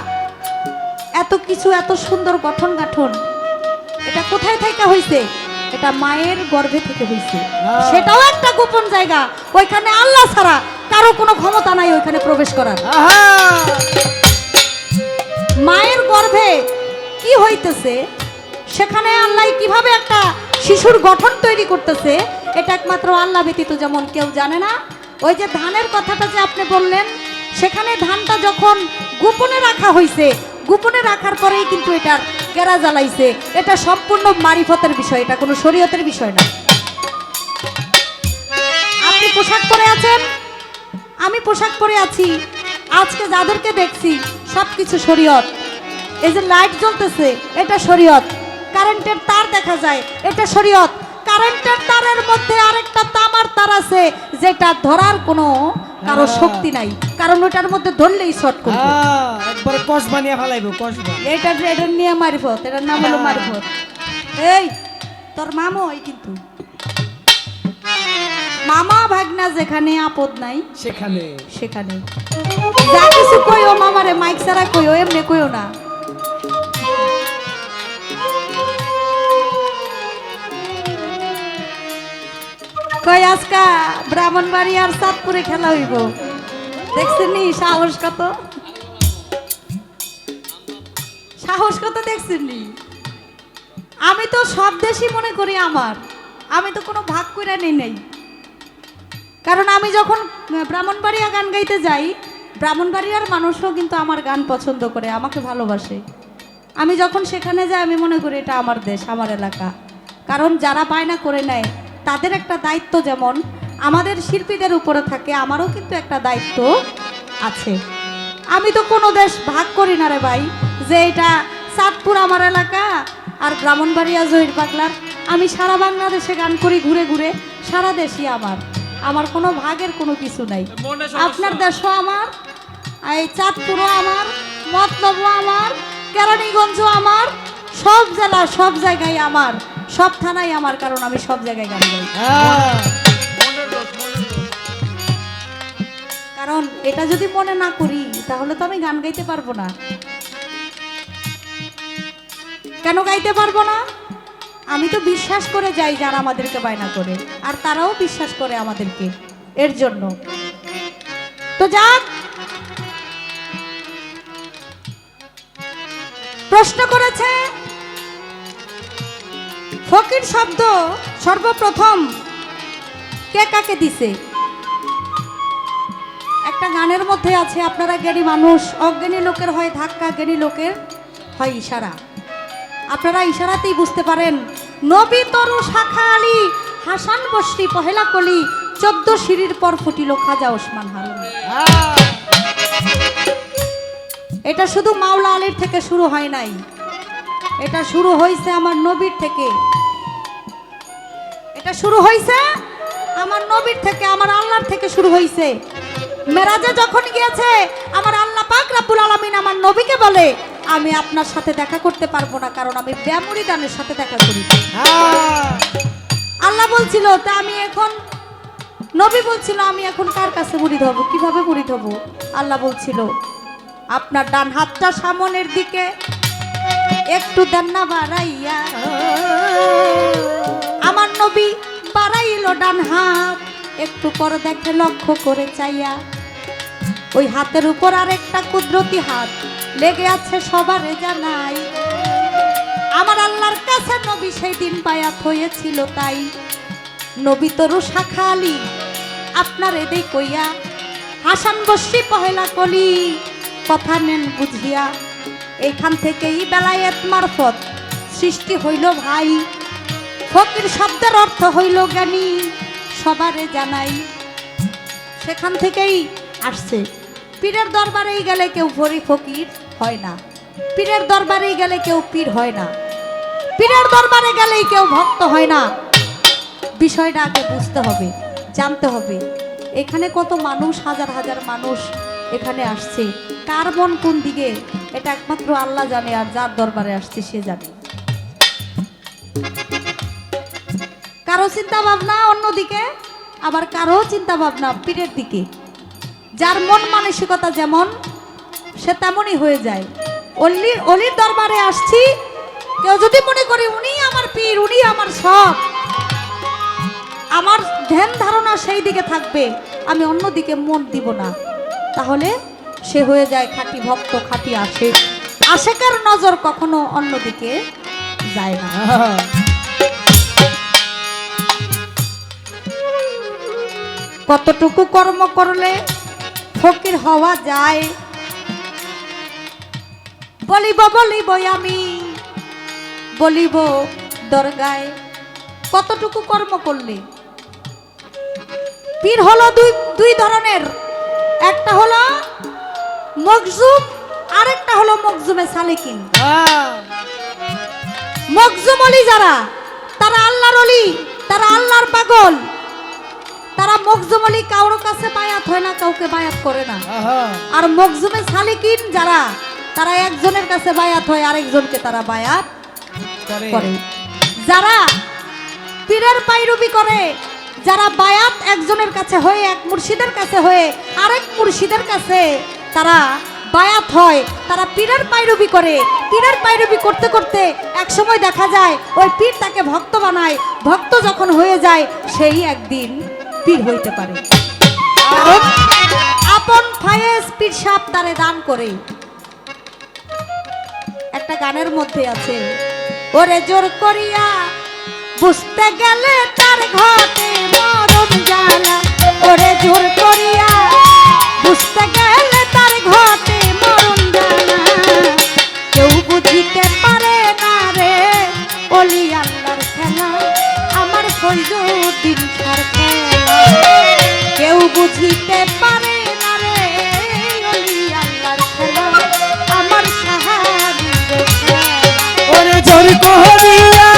এত কিছু, এত সুন্দর গঠন গাঠন, এটা কোথায় থেকে হয়েছে? এটা মায়ের গর্ভে থেকে হয়েছে। সেটাও একটা গোপন জায়গা, ওইখানে আল্লাহ ছাড়া কারো কোনো ক্ষমতা নাই ওইখানে প্রবেশ করার। মায়ের গর্ভে কি হইতেছে, সেখানে আল্লাহ কিভাবে একটা শিশুর গঠন তৈরি করতেছে, এটা একমাত্র আল্লাহ ব্যতীত যেমন কেউ জানে না। ওই যে ধানের কথাটা যে আপনি বললেন, সেখানে ধানটা যখন গোপনে রাখা হয়েছে, গোপনে রাখার পরেই কিন্তু এটার গেরা জ্বালাইছে। এটা সম্পূর্ণ মারিফতের বিষয়, এটা কোনো শরীয়তের বিষয় না। আপনি পোশাক পরে আছেন, আমি পোশাক পরে আছি, আজকে যাদেরকে দেখছি সবকিছু শরীয়ত। এই যে লাইট জ্বলতেছে, এটা শরীয়ত। কারেন্টের তার দেখা যায়, এটা শরীয়ত। কারেন্টের তারের মধ্যে আরেকটা তামার তার আছে, যেটা ধরার কোনো কারো শক্তি নাই, কারণ ওটার মধ্যে ধরলেই শর্ট করবে, একবারে কস বানিয়ে ফেলাইবো, কস। এটা নিয়ে মারিফত, এটার নাম হলো মারিফত। এই তোর মামা হয়, কিন্তু মামা ভাগনা যেখানে আপদ নাই সেখানে সেখানে যা কিছু কইও মামারে মাইক ছাড়া কইও, এমনি কইও না। কই আজকা ব্রাহ্মণবাড়ি আর চাঁদপুরে খেলা হইব, দেখছেন নি সাহস কত। সাহস কত দেখছেননি? আমি তো সব দেশই মনে করি আমার, আমি তো কোনো ভাগ করে নেই নাই। কারণ আমি যখন ব্রাহ্মণবাড়িয়া গান গাইতে যাই, ব্রাহ্মণবাড়িয়ার মানুষও কিন্তু আমার গান পছন্দ করে, আমাকে ভালোবাসে। আমি যখন সেখানে যাই আমি মনে করি এটা আমার দেশ, আমার এলাকা। কারণ যারা বায়না করে নেয় তাদের একটা দায়িত্ব যেমন আমাদের শিল্পীদের উপরে থাকে, আমারও কিন্তু একটা দায়িত্ব আছে। আমি তো কোনো দেশ ভাগ করি না রে ভাই, যে এটা চাঁদপুর আমার এলাকা আর ব্রাহ্মণবাড়িয়া জহির পাগলার। আমি সারা বাংলাদেশে গান করি ঘুরে ঘুরে, সারা দেশই আমার, আমার কোনো ভাগের কোনো কিছু নাই। মনে সমস্যা। আপনার দেশও আমার, এই চাঁদপুরও আমার, মতলবও আমার, কেরানীগঞ্জও আমার, সব জেলা সব জায়গায় আমার, সব থানায় আমার, কারণ আমি সব জায়গায় গান গাই। মনের দোষ, মনের দোষ। কারণ এটা যদি মনে না করি তাহলে তো আমি গান গাইতে পারবো না। কেন গাইতে পারবো না? আমি তো বিশ্বাস করে যাই যারা আমাদেরকে বায়না করে, আর তারাও বিশ্বাস করে আমাদেরকে, এর জন্য। তো যাক, প্রশ্ন করেছে ফকির শব্দ সর্বপ্রথম কে কাকে দিছে? একটা গানের মধ্যে আছে, আপনারা জ্ঞানী মানুষ, অজ্ঞানী লোকের হয় ধাক্কা, জ্ঞানী লোকের হয় ইশারা। আপনারা ইশারাতেই বুঝতে পারেন। নবী তরু শাখা আলী হাসান বসরি পহেলা কলি, 14 সিঁড়ির পর ফুটিল খাজা ওসমান হারুন। এটা শুধু মাওলা আলীর থেকে শুরু হয় নাই, এটা শুরু হয়েছে আমার নবীর থেকে। এটা শুরু হয়েছে আমার নবীর থেকে, আমার আল্লাহর থেকে শুরু হয়েছে। মেরাজে যখন গিয়েছে আমার আল্লাহ পাক রব্বুল আলামিন আমার নবীকে বলে, আমি আপনার সাথে দেখা করতে পারবো না, কারণ আমি ব্যামুরিদানের সাথে দেখা করি। আল্লাহ বলছিল, তা আমি এখন, নবী বলছিল আমি এখন কার কাছে মুরিদ হব, কিভাবে মুরিদ হব? আল্লাহ বলছিল, আপনার ডান হাতটা সামনের দিকে একটু দেন না বাড়াইয়া। আমার নবী বাড়াইল ডান হাত, একটু পর দেখে লক্ষ্য করে চাইয়া, ওই হাতের উপর আরেকটা কুদরতি হাত লেগে আছে সবারে জানাই। আমার আল্লাহর কাছে নবী সেই দিন বায়াত হয়েছিল, তাই নবী তরু শাখা আলী আপনার এদেই কইয়া, হাসান বসরি পহেলা কলি কথা নেন বুঝিয়া। এইখান থেকেই বেলায়েত মারফত সৃষ্টি হইল ভাই, ফকির শব্দের অর্থ হইল জ্ঞানী সবারে জানাই। সেখান থেকেই আসছে। পীরের দরবারেই গেলে কেউ ফকির হয় না, পীরের দরবারেই গেলে কেউ পীর হয় না, পীরের দরবারে গেলেই কেউ ভক্ত হয় না। বিষয়টা আগে বুঝতে হবে, জানতে হবে। এখানে কত মানুষ, হাজার হাজার মানুষ এখানে আসছে, কার মন কোন দিকে এটা একমাত্র আল্লাহ জানে, আর যার দরবারে আসছে সে জানে। কারো চিন্তা ভাবনা অন্যদিকে, আবার কারো চিন্তা ভাবনা পীরের দিকে। যার মন মানসিকতা যেমন সে তেমনই হয়ে যায়। অলির দরবারে আসছি, কেউ যদি মনে করি উনি আমার পীর, উনি আমার সব, আমার ধ্যান ধারণা সেই দিকে থাকবে, আমি অন্যদিকে মন দিব না, তাহলে সে হয়ে যায় খাঁটি ভক্ত, খাঁটি আশিক। আশিকের নজর কখনো অন্যদিকে যায় না। কতটুকু কর্ম করলে ফকির হওয়া যায়, বলিব আমি, বলিব দরগায়। কতটুকু কর্ম করলে পীর হলো দুই ধরনের, একটা হলো মখজুম, আরেকটা হলো মখজুমে সালেকিন। মখজুম অলি যারা, তারা আল্লাহর অলি, তারা আল্লাহর পাগল, তারা মখজুম অলি কারোর কাছে বায়াত হয় না, কাউকে বায়াত করে না। আর মখজুমে সালেকিন যারা, তারা একজনের কাছে বায়াত হয়, আরেকজনকে তারা বায়াত করে। যারা পীরের পায়রবি করে, যারা বায়াত একজনের কাছে হয়ে, এক মুর্শিদের কাছে হয়ে আরেক মুর্শিদের কাছে তারা বায়াত হয়, তারা পীরের পায়রবি করে। পীরের পায়রবি করতে করতে এক সময় দেখা যায় ওই পীর তাকে ভক্ত বানায়, ভক্ত যখন হয়ে যায় সেই একদিন পীর হইতে পারে, কারণ আপন ফায়েজ পীর সাহেব তারে দান করে। একটা গানের মধ্যে আছে, ওরে জোর করিয়া বুঝতে গেলে তার ঘটে মরণ জ্বালা, ওরে জোর করিয়া বুঝতে গেলে তার ঘটে মরণ জ্বালা, কেউ বুঝিতে পারে না রে ওলি আল্লাহর খেলা, আমার ফজলুদ্দিন খার খেলা, কেউ বুঝিতে পারে না রে ওলি আল্লাহর খেলা, আমার সাহাবীদের খেলা। ওরে জোর করিয়া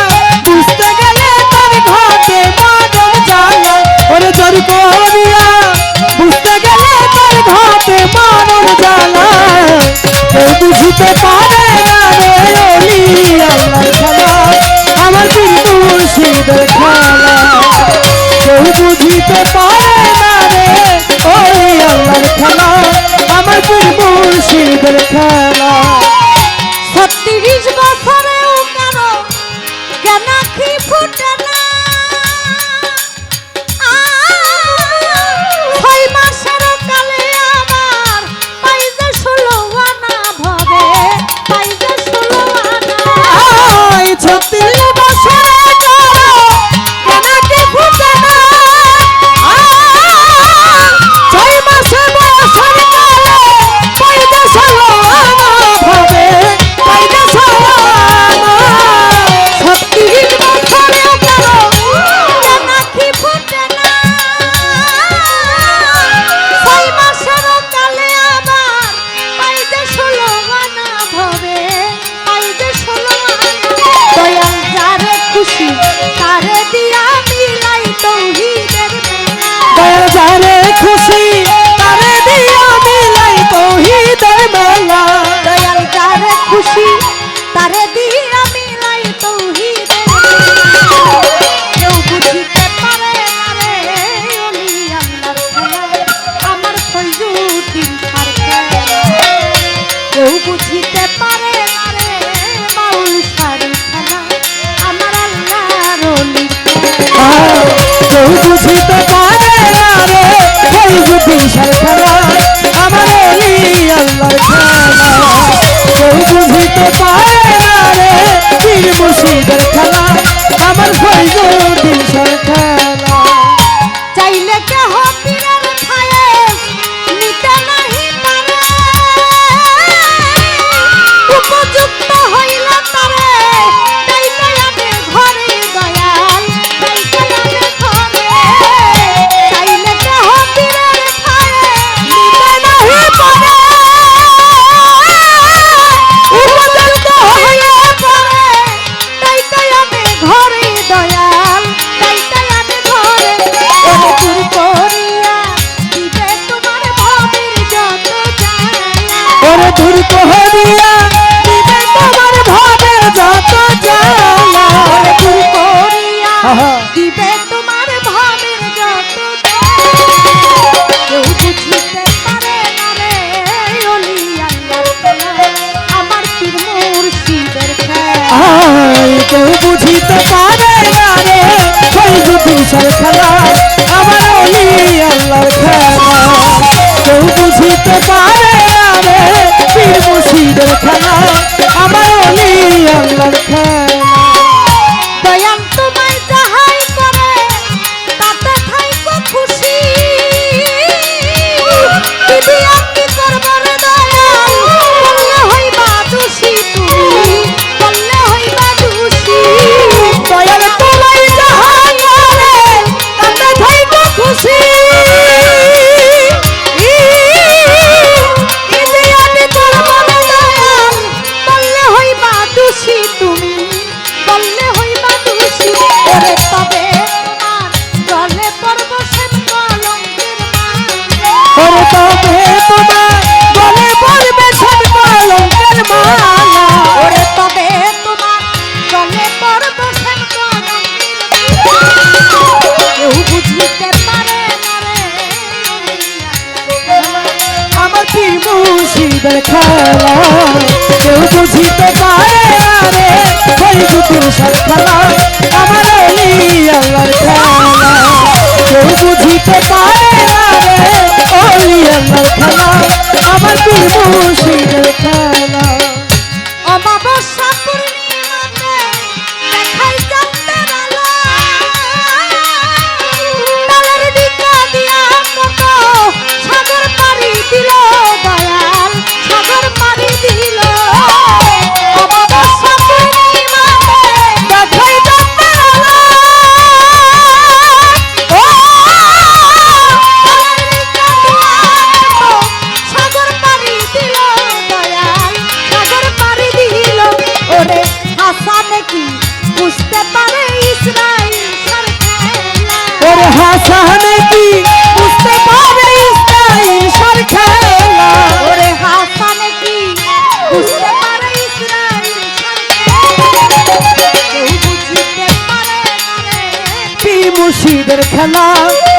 বুঝতে গেলে তার ঘটে মরণ জ্বালা, ওরে জোর করিয়া বুঝতে গেলে তার ঘটে মরণ জ্বালা, কেউ বুঝিতে পারে না রে ওলি আল্লাহর খেলা, আমার পীর মুর্শিদের খেলা, কেউ বুঝিতে পারে না রে ওলি আল্লাহর খেলা, আমার পীর মুর্শিদের খেলা। 36 বছরেও কারো জ্ঞান আঁখি ফুটে না, 6 মাসের কালে আমার পাইজে 16 আনা ভবে, পাইজে 16 আনা। 36 বছরে কারো জ্ঞান আঁখি ফুটে না, 6 মাসে বয়সের কালে পাইজে 16 আনা ভবে, পাইজে 16 আনা। 36 বছরেও কারো জ্ঞান আঁখি ফুটে না, 6 মাসের কালে আমার পাইজে 16 আনা ভবে, পাইজে 16 আনা। দয়াল যারে খুশি তারে দিয়া মিলাই তৌহিদের মেলা, দয়াল যারে খুশি তারে দিয়া মিলাই তৌহিদের মেলা, দয়াল যারে খুশি তারে দিয়া মিলাই তৌহিদের মেলা। কেউ বুঝিতে পারে না রে ওলি আল্লাহর খেলা, আমার ফজলুদ্দিন খার খেলা, কেউ বুঝিতে পারে না রে মাউল শাড়ি খেলা, আমার আল্লাহর ওলির খেলা। কেউ বুঝিতে পারে না রে ফজলুদ্দিন শাহ খেলা, আমার ওলি আল্লাহর খেলা, কেউ বুঝিতে পারে না রে পীর মুর্শিদের খেলা, আমার ফজলুদ্দিন শাহ খেলা। চাইলে কেহ পীরের খায়েশ নিতে নাহি পারে, উপযুক্ত হইল তারে চাইতে আনে ঘরে দয়াল, চাইতে আনে ঘরে। চাইলে কেহ পীরের খায়েশ নিতে নাহি পারে, উপযুক্ত হইলে পারে চাইতে আনে ঘরে দয়াল, চাইতে আনে ঘরে। ওরে দূর করিয়া দিবে তোমার ভবের যত জ্বালা, ওরে দূর করিয়া দিবে তোমার ভাবের যত জ্বালা, ওরে দূর করিয়া আহা। দিবে তোমার ভবের যত জ্বালা। কেউ বুঝিতে পারে না রে ওলি আল্লাহর খেলা, আমার পীর মুর্শিদের খেলা। কেউ বুঝিতে পারে না রে ফজলুদ্দিন শাহ খেলা, আমার ওলি আল্লাহর খেলা, কেউ বুঝিতে পারে না রে পীর মুর্শিদের খেলা, আমার ওলি আল্লাহর খেলা। দয়াল তোমায় যাহাই করে তাতে থাইকো খুশি, দিদি আমি করব রে দয়াল, বললে হইবা দোষী তুমি, বললে হইবা দোষী। দয়াল তোমায় যাহাই করে তাতে থাইকো খুশি, দিদি আমি করব রে দয়াল, বললে হইবা দোষী তুমি, বললে হইবা দোষী। ওরে তবে তোমার জলে পড়ব শ্যাম কলঙ্কের মালা, ওরে তবে তোমার গলে পড়বে সব কলঙ্কের মালা, ওরে তবে তোমার জলে পড়ব শ্যাম কলঙ্কের মালা। কেউ বুঝিতে পারে না রে আমার পীর মুর্শিদের খেলা, কেউ বুঝিতে পারে না রে ফজলুদ্দিন শাহ খেলা, আমার ওলি আল্লাহর খেলা, কেউ বুঝিতে পারে না রে ওলি আল্লাহর খেলা, আমার পীর মুর্শিদের খেলা। ও বাবা হাসানে কি বুঝতে পারে ইসরাইল সার খেলা ওরে হাসানে কি বুঝতে পারে ইসরাইল কেউ বুঝতে পারে না রে কি মুর্শিদের খেলা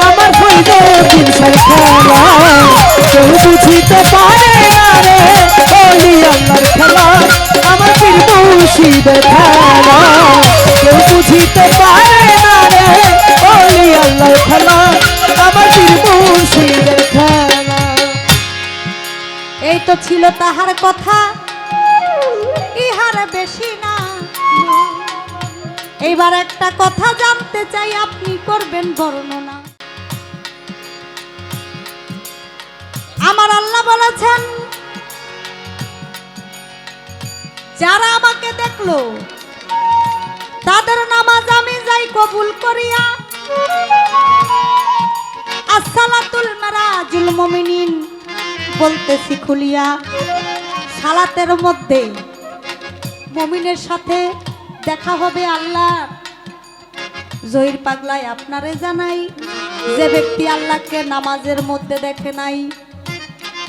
আমার ফৈদে বিনসার খেলা কেউ বুঝিতে পারে না রে ওলি আল্লাহর খেলা আমার পীর মুর্শিদের খেলা কেউ বুঝিতে পারে না রে ওলি আল্লাহর খেলা আমার পীর মুর্শিদের খেলা। এই তো ছিল তাহার কথা ইহার বেশি না। এইবার একটা কথা জানতে চাই, আপনি করবেন বর্ণনা। আমার আল্লাহ বলেছেন, যারা আমাকে দেখলো তাদের নামাজ আমি যাই কবুল করিয়া। আসসালাতুল মারাজুল মুমিনিন বলতেছি খুলিয়া, সালাতের মধ্যে মুমিনের সাথে দেখা হবে আল্লাহ। জহির পাগলায় আপনারে জানাই, যে ব্যক্তি আল্লাহকে নামাজের মধ্যে দেখে নাই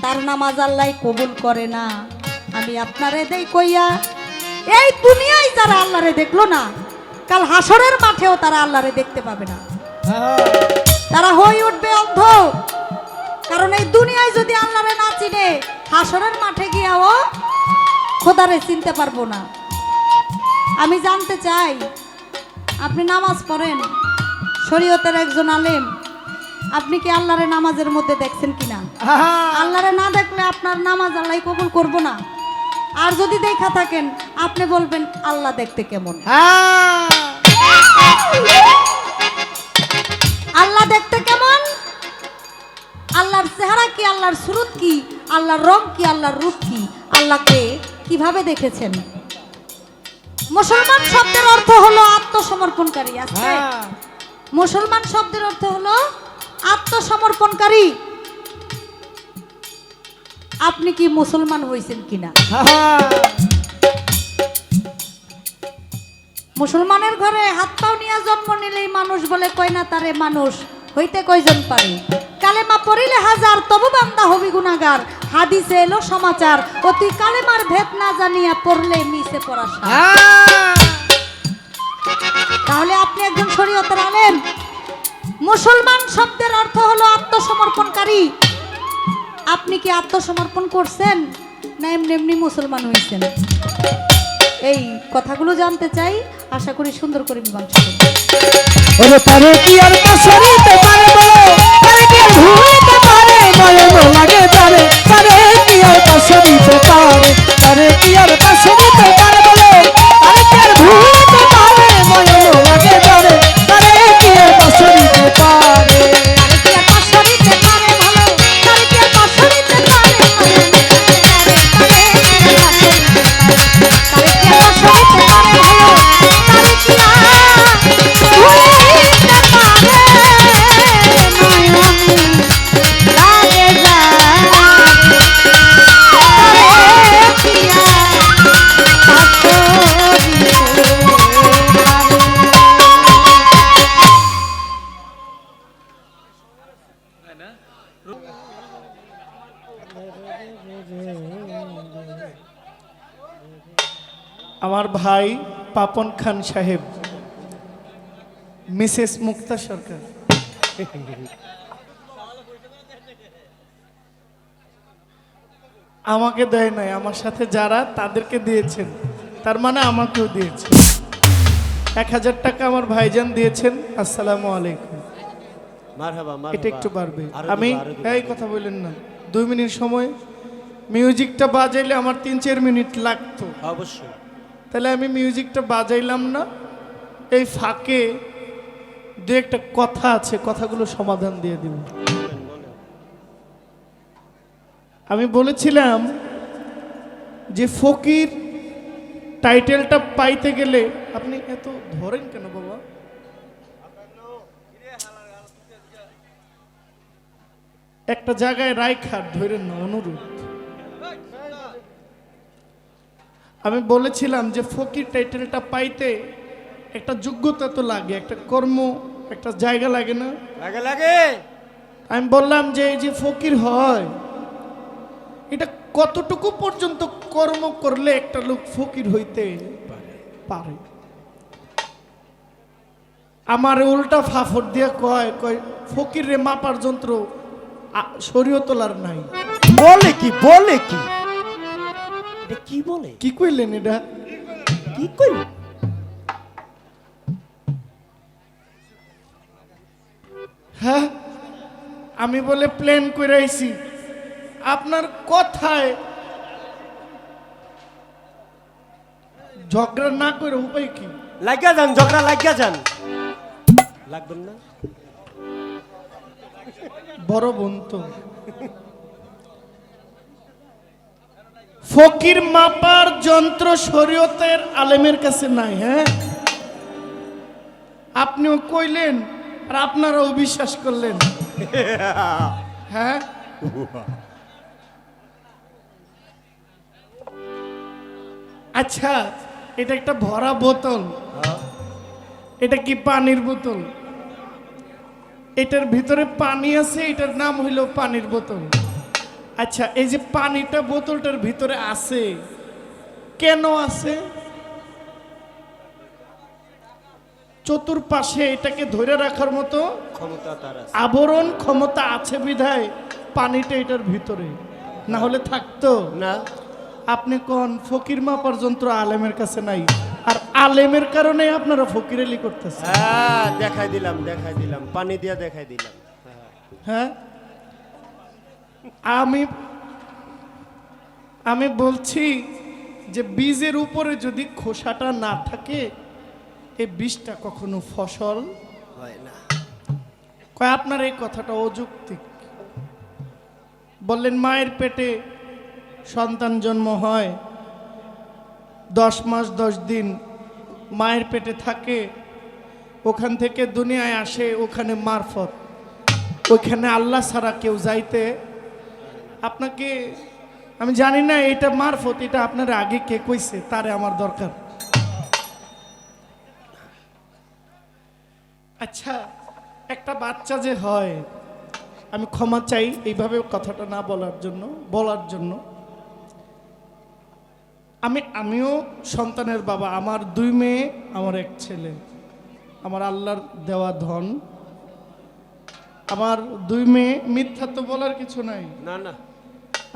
তার নামাজ আল্লাহ কবুল করে না। আমি আপনারে দেই কইয়া, এই দুনিয়ায় যারা আল্লাহরে দেখলো না, কাল হাসরের মাঠেও তারা আল্লাহরে দেখতে পাবে না। তারা হয়ে উঠবে অন্ধ। কারণ এই দুনিয়ায় যদি আল্লাহরে না চিনে, হাসরের মাঠে গিয়াও খোদারে চিনতে পারবো না। আমি জানতে চাই, আপনি নামাজ পড়েন, শরীয়তের একজন আলেম, আপনি কি আল্লাহরে নামাজের মধ্যে দেখছেন কিনা? আল্লাহরে না দেখলে আপনার নামাজ আল্লাহ কবুল করব না। আর যদি দেখা থাকেন, আপনি বলবেন আল্লাহ দেখতে কেমন। আল্লাহ দেখতে কেমন? আল্লাহর চেহারা কি, আল্লাহর সুরত কি, আল্লাহর রং কি, আল্লাহর রূপ কি, আল্লাহকে কিভাবে দেখেছেন? মুসলমান শব্দের অর্থ হলো আত্মসমর্পণকারী। আছে মুসলমান শব্দের অর্থ হলো আত্মসমর্পণকারী। আপনি কি মুসলমান হয়েছেন কিনা? মুসলমানের ঘরে হাত পাও নিয়ে জন্ম নিলেই মানুষ বলে, কয় না তারে মানুষ হইতে কয়জন পারে? কালেমা পড়িলে হাজার, তবু বান্দা হবি গুনাহগার। হাদিসে এলো সমাচার, ও তুই কালেমার ভেদ না জানিয়া পড়লে মিছে পড়া। তাহলে আপনি একজন শরীয়তের আলেম। মুসলমান শব্দের অর্থ হলো আত্মসমর্পণকারী। আপনি কি আত্মসমর্পণ করছেন, না এমনি এমনি মুসলমান হয়েছেন? এই কথাগুলো জানতে চাই, আশা করি সুন্দর করে মীমাংসা করবেন। ওরে তারে কি আর পাশরিতে পারবো, তারে কি আর ভুলতে পারে, নয়ন লাগে তারে, তারে কি আর পাশরিতে পারে, তারে কি আর পাশরিতে পারবো, তারে কি আর ভুলতে পারে, নয়ন লাগে তারে, তারে কি আর পাশরিতে পারে। আমার ভাই পাপন খান সাহেব, মিসেস মুক্তা সরকার, আমাকে দেয় নাই, আমার সাথে যারা তাদেরকে দিয়েছেন, তার মানে আমাকেও দিয়েছেন। 1000 টাকা আমার ভাইজান দিয়েছেন। আসসালামু আলাইকুম। এটা একটু বাড়বে। আমি এই কথা বললেন না, 2 মিনিট সময় মিউজিকটা বাজাইলে আমার 3-4 মিনিট লাগতো অবশ্যই। তাহলে আমি মিউজিকটা বাজাইলাম না, এই ফাঁকে দু একটা কথা আছে, কথাগুলো সমাধান দিয়ে দিব। আমি বলেছিলাম যে ফকির টাইটেলটা পাইতে গেলে, আপনি এত ধরেন কেন বাবা? একটা জায়গায় রাইখার ধরেন না, অনুরোধ। আমি বলেছিলাম যে ফকির টাইটেলটা পাইতে একটা যোগ্যতা তো লাগে, একটা কর্ম একটা জায়গা লাগে না? লাগে লাগে। আমি বললাম যে এই যে ফকির হয় এটা কতটুকু পর্যন্ত কর্ম করলে একটা লোক ফকির হইতে পারে? আমার উল্টা ফাফড় দিয়ে কয় কয় ফকির রে মাপার যন্ত্র শরীয়তলার নাই। বলে কি বলে কি এটা কি বলে? কি কইলেন এটা? কি কই? হ্যাঁ আমি বলে প্ল্যান করে আইছি, আপনার কথায় ঝগড়া না করে উপায় কি? লাগিয়া যান, ঝগড়া লাগিয়া যান। লাগবেন না? বড় বোন তো। ফকির মাপার যন্ত্র শরীয়তের আলেমের কাছে নাই। হ্যাঁ আপনিও কইলেন আর আপনারাও বিশ্বাস করলেন। হ্যাঁ আচ্ছা এটা একটা ভরা বোতল, এটা কি পানির বোতল? এটার ভিতরে পানি আছে, এটার নাম হইল পানির বোতল। আচ্ছা এই যে পানিটা বোতলটার ভিতরে আছে কেন আছে? চতুর্পাশে এটাকে ধরে রাখার মতো ক্ষমতা তার আছে। আবরণ ক্ষমতা আছে বিধায় পানিটা এটার ভিতরে, না হলে থাকতো না। আপনি কোন ফকির মাপার যন্ত্র আলেমের কাছে নাই, আর আলেমের কারণে আপনারা ফকিরেলি করতেছেন। হ্যাঁ দেখাই দিলাম, দেখাই দিলাম, পানি দিয়া দেখাই দিলাম। হ্যাঁ আমি বলছি যে বীজের উপরে যদি খোসাটা না থাকে এই বীজটা কখনো ফসল হয় না। কয় আপনার এই কথাটা অযৌক্তিক। বললেন মায়ের পেটে সন্তান জন্ম হয়, 10 মাস 10 দিন মায়ের পেটে থাকে, ওখান থেকে দুনিয়ায় আসে, ওখানে মারফত, ওইখানে আল্লাহ ছাড়া কেউ যাইতে আপনাকে আমি জানি না এটা মারফত, এটা আপনার আগে কে কইছে তারে আমার দরকার। আচ্ছা একটা বাচ্চা যে হয়, আমি ক্ষমা চাই এইভাবে কথাটা না বলার জন্য। আমিও সন্তানের বাবা, আমার 2 মেয়ে, আমার 1 ছেলে, আমার আল্লাহর দেওয়া ধন। আমার 2 মেয়ে, মিথ্যা তো বলার কিছু নাই, না না,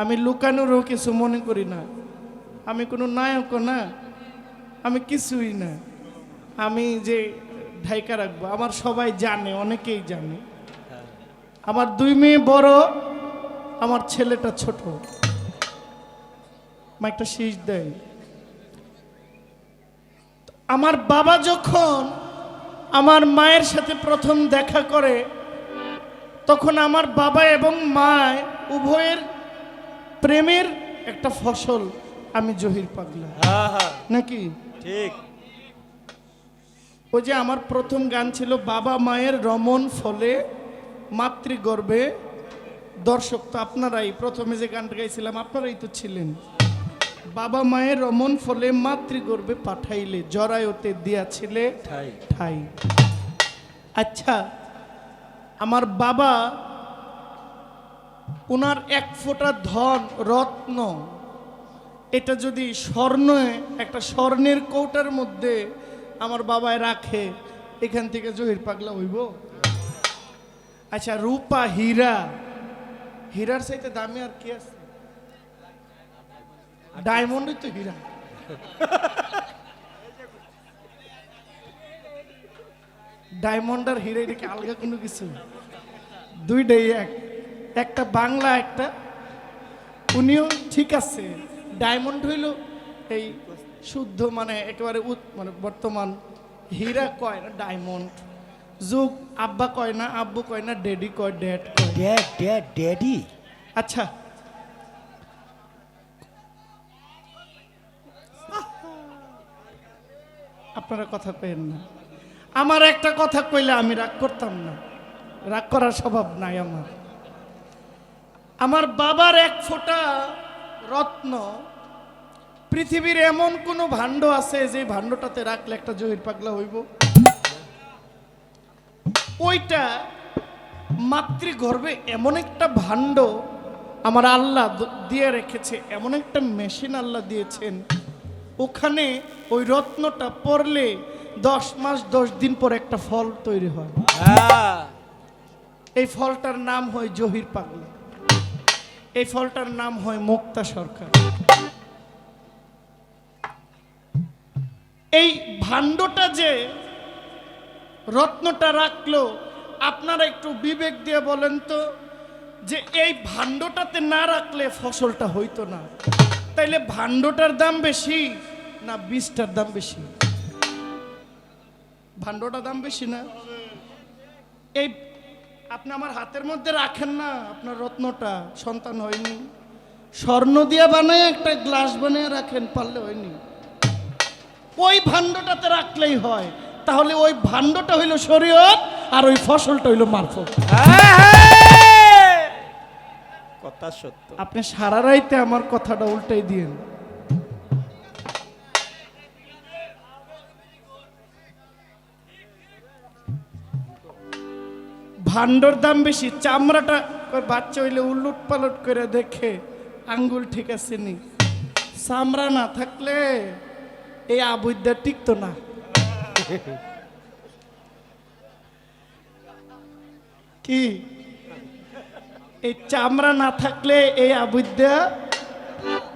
আমি লুকানোরও কিছু মনে করি না, আমি কোনো নায়কও না, আমি কিছুই না, আমি যে ঢাইকা রাখবো আমার সবাই জানে, অনেকেই জানে। আমার 2 মেয়ে বড়, আমার ছেলেটা ছোট। মাইকটা শীষ দেয়। আমার বাবা যখন আমার মায়ের সাথে প্রথম দেখা করে তখন আমার বাবা এবং মা উভয়ের প্রেমের একটা ফসল আমি জহির পাগলা। হ্যাঁ হ্যাঁ নাকি ঠিক। ওই যে আমার প্রথম গান ছিল বাবা মায়ের রমণ ফলে মাতৃগর্ভে, দর্শক তো আপনারাই, প্রথমে যে গানটা গাইছিলাম আপনারাই তো ছিলেন। বাবা মায়ের রমণ ফলে মাতৃগর্ভে পাঠাইলে জরায়ুতে দিয়াছিলে ঠাই। ঠাই। আচ্ছা আমার বাবা, ওনার 1 ফোঁটা ধন রত্ন, এটা যদি একটা স্বর্ণের কৌটার মধ্যে আমার বাবায় রাখে, এখান থেকে জহির পাগলা হইব? আচ্ছা রূপা হীরা, হীরার চাইতে দামি আর কি আছে? ডায়মন্ডই তো হীরা। ডায়মন্ড আর হীরা এটা কি আলগা কোনো কিছু? 2টাই একটা বাংলা একটা। উনিও ঠিক আছে, ডায়মন্ড হইল এই শুদ্ধ মানে একেবারে মানে বর্তমান, হীরা কয় না ডায়মন্ড, যুগ আব্বা কয় না, আব্বু কয় না, ড্যাডি কয়, ড্যাড কয়। Dad dad daddy. আচ্ছা আপনারা কথা কইেন না, আমার একটা কথা কইলে আমি রাগ করতাম না, রাগ করার স্বভাব নাই আমার। আমার বাবার 1 ফোঁটা রত্ন, পৃথিবীর এমন কোন ভাণ্ড আছে যে ভাণ্ডটাতে রাখলে একটা জহির পাগলা হইব? ওইটা মাতৃগর্ভে এমন একটা ভাণ্ড আমার আল্লাহ দিয়ে রেখেছে, এমন একটা মেশিন আল্লাহ দিয়েছেন, ওখানে ওই রত্নটা পড়লে 10 মাস 10 দিন পর একটা ফল তৈরি হয়। এই ফলটার নাম হয় জহির পাগলা, এই ফলটার নাম হয় মুক্তা সরকার। এই ভাণ্ডটা যে রত্নটা রাখলো, আপনারা একটু বিবেক দিয়ে বলেন তো, যে এই ভাণ্ডটাতে না রাখলে ফসলটা হইতো না, তাইলে ভাণ্ডটার দাম বেশি না বীজটার দাম বেশি? ভাণ্ডটার দাম বেশি না? এই আপনি আমার হাতের মধ্যে রাখেন না, আপনার রত্নটা সন্তান হয়নি, স্বর্ণ দিয়ে বানায় একটা গ্লাস বানিয়ে রাখেন, পারলে হয়নি। ওই ভাণ্ডটাতে রাখলেই হয়। তাহলে ওই ভাণ্ডটা হইল শরীয়ত, আর ওই ফসলটা হইল মারফত। কথা সত্য। আপনি সারা রাইতে আমার কথাটা উল্টাই দিয়েন। ভাণ্ডর দাম বেশি, চামড়াটা বাচ্চা হইলে উলট পালট করে দেখে আঙ্গুল ঠিক আছে নি, চামড়া না থাকলে এই আবৈদ্যা টিকতো না। কি এই চামড়া না থাকলে এই আবৈদ্যা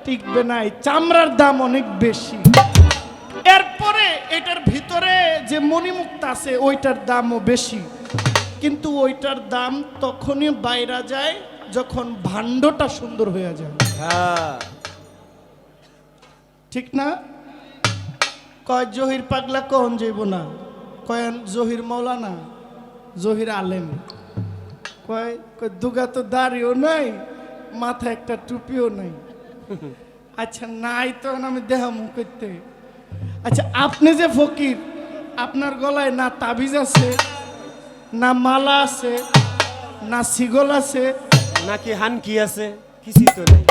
টিকবে না, এই চামড়ার দাম অনেক বেশি। এরপরে এটার ভিতরে যে মণিমুক্তা আছে ওইটার দামও বেশি, কিন্তু ওইটার দাম তখনই বাইরা যায় যখন ভাণ্ডটা সুন্দর হয়ে যায়। ঠিক না? কয় জহির পাগলা কখন যাইব না, কয় জহির মৌলানা, জহির আলেম, কয় দুগা তো দাড়িও নাই, মাথায় একটা টুপিও নাই। আচ্ছা নাই তো আমি দেহামু করতে। আচ্ছা আপনি যে ফকির, আপনার গলায় না তাবিজ আছে, না মালা আছে, না সিগল আছে, নাকি হানকি আছে, কিছুই তো নেই।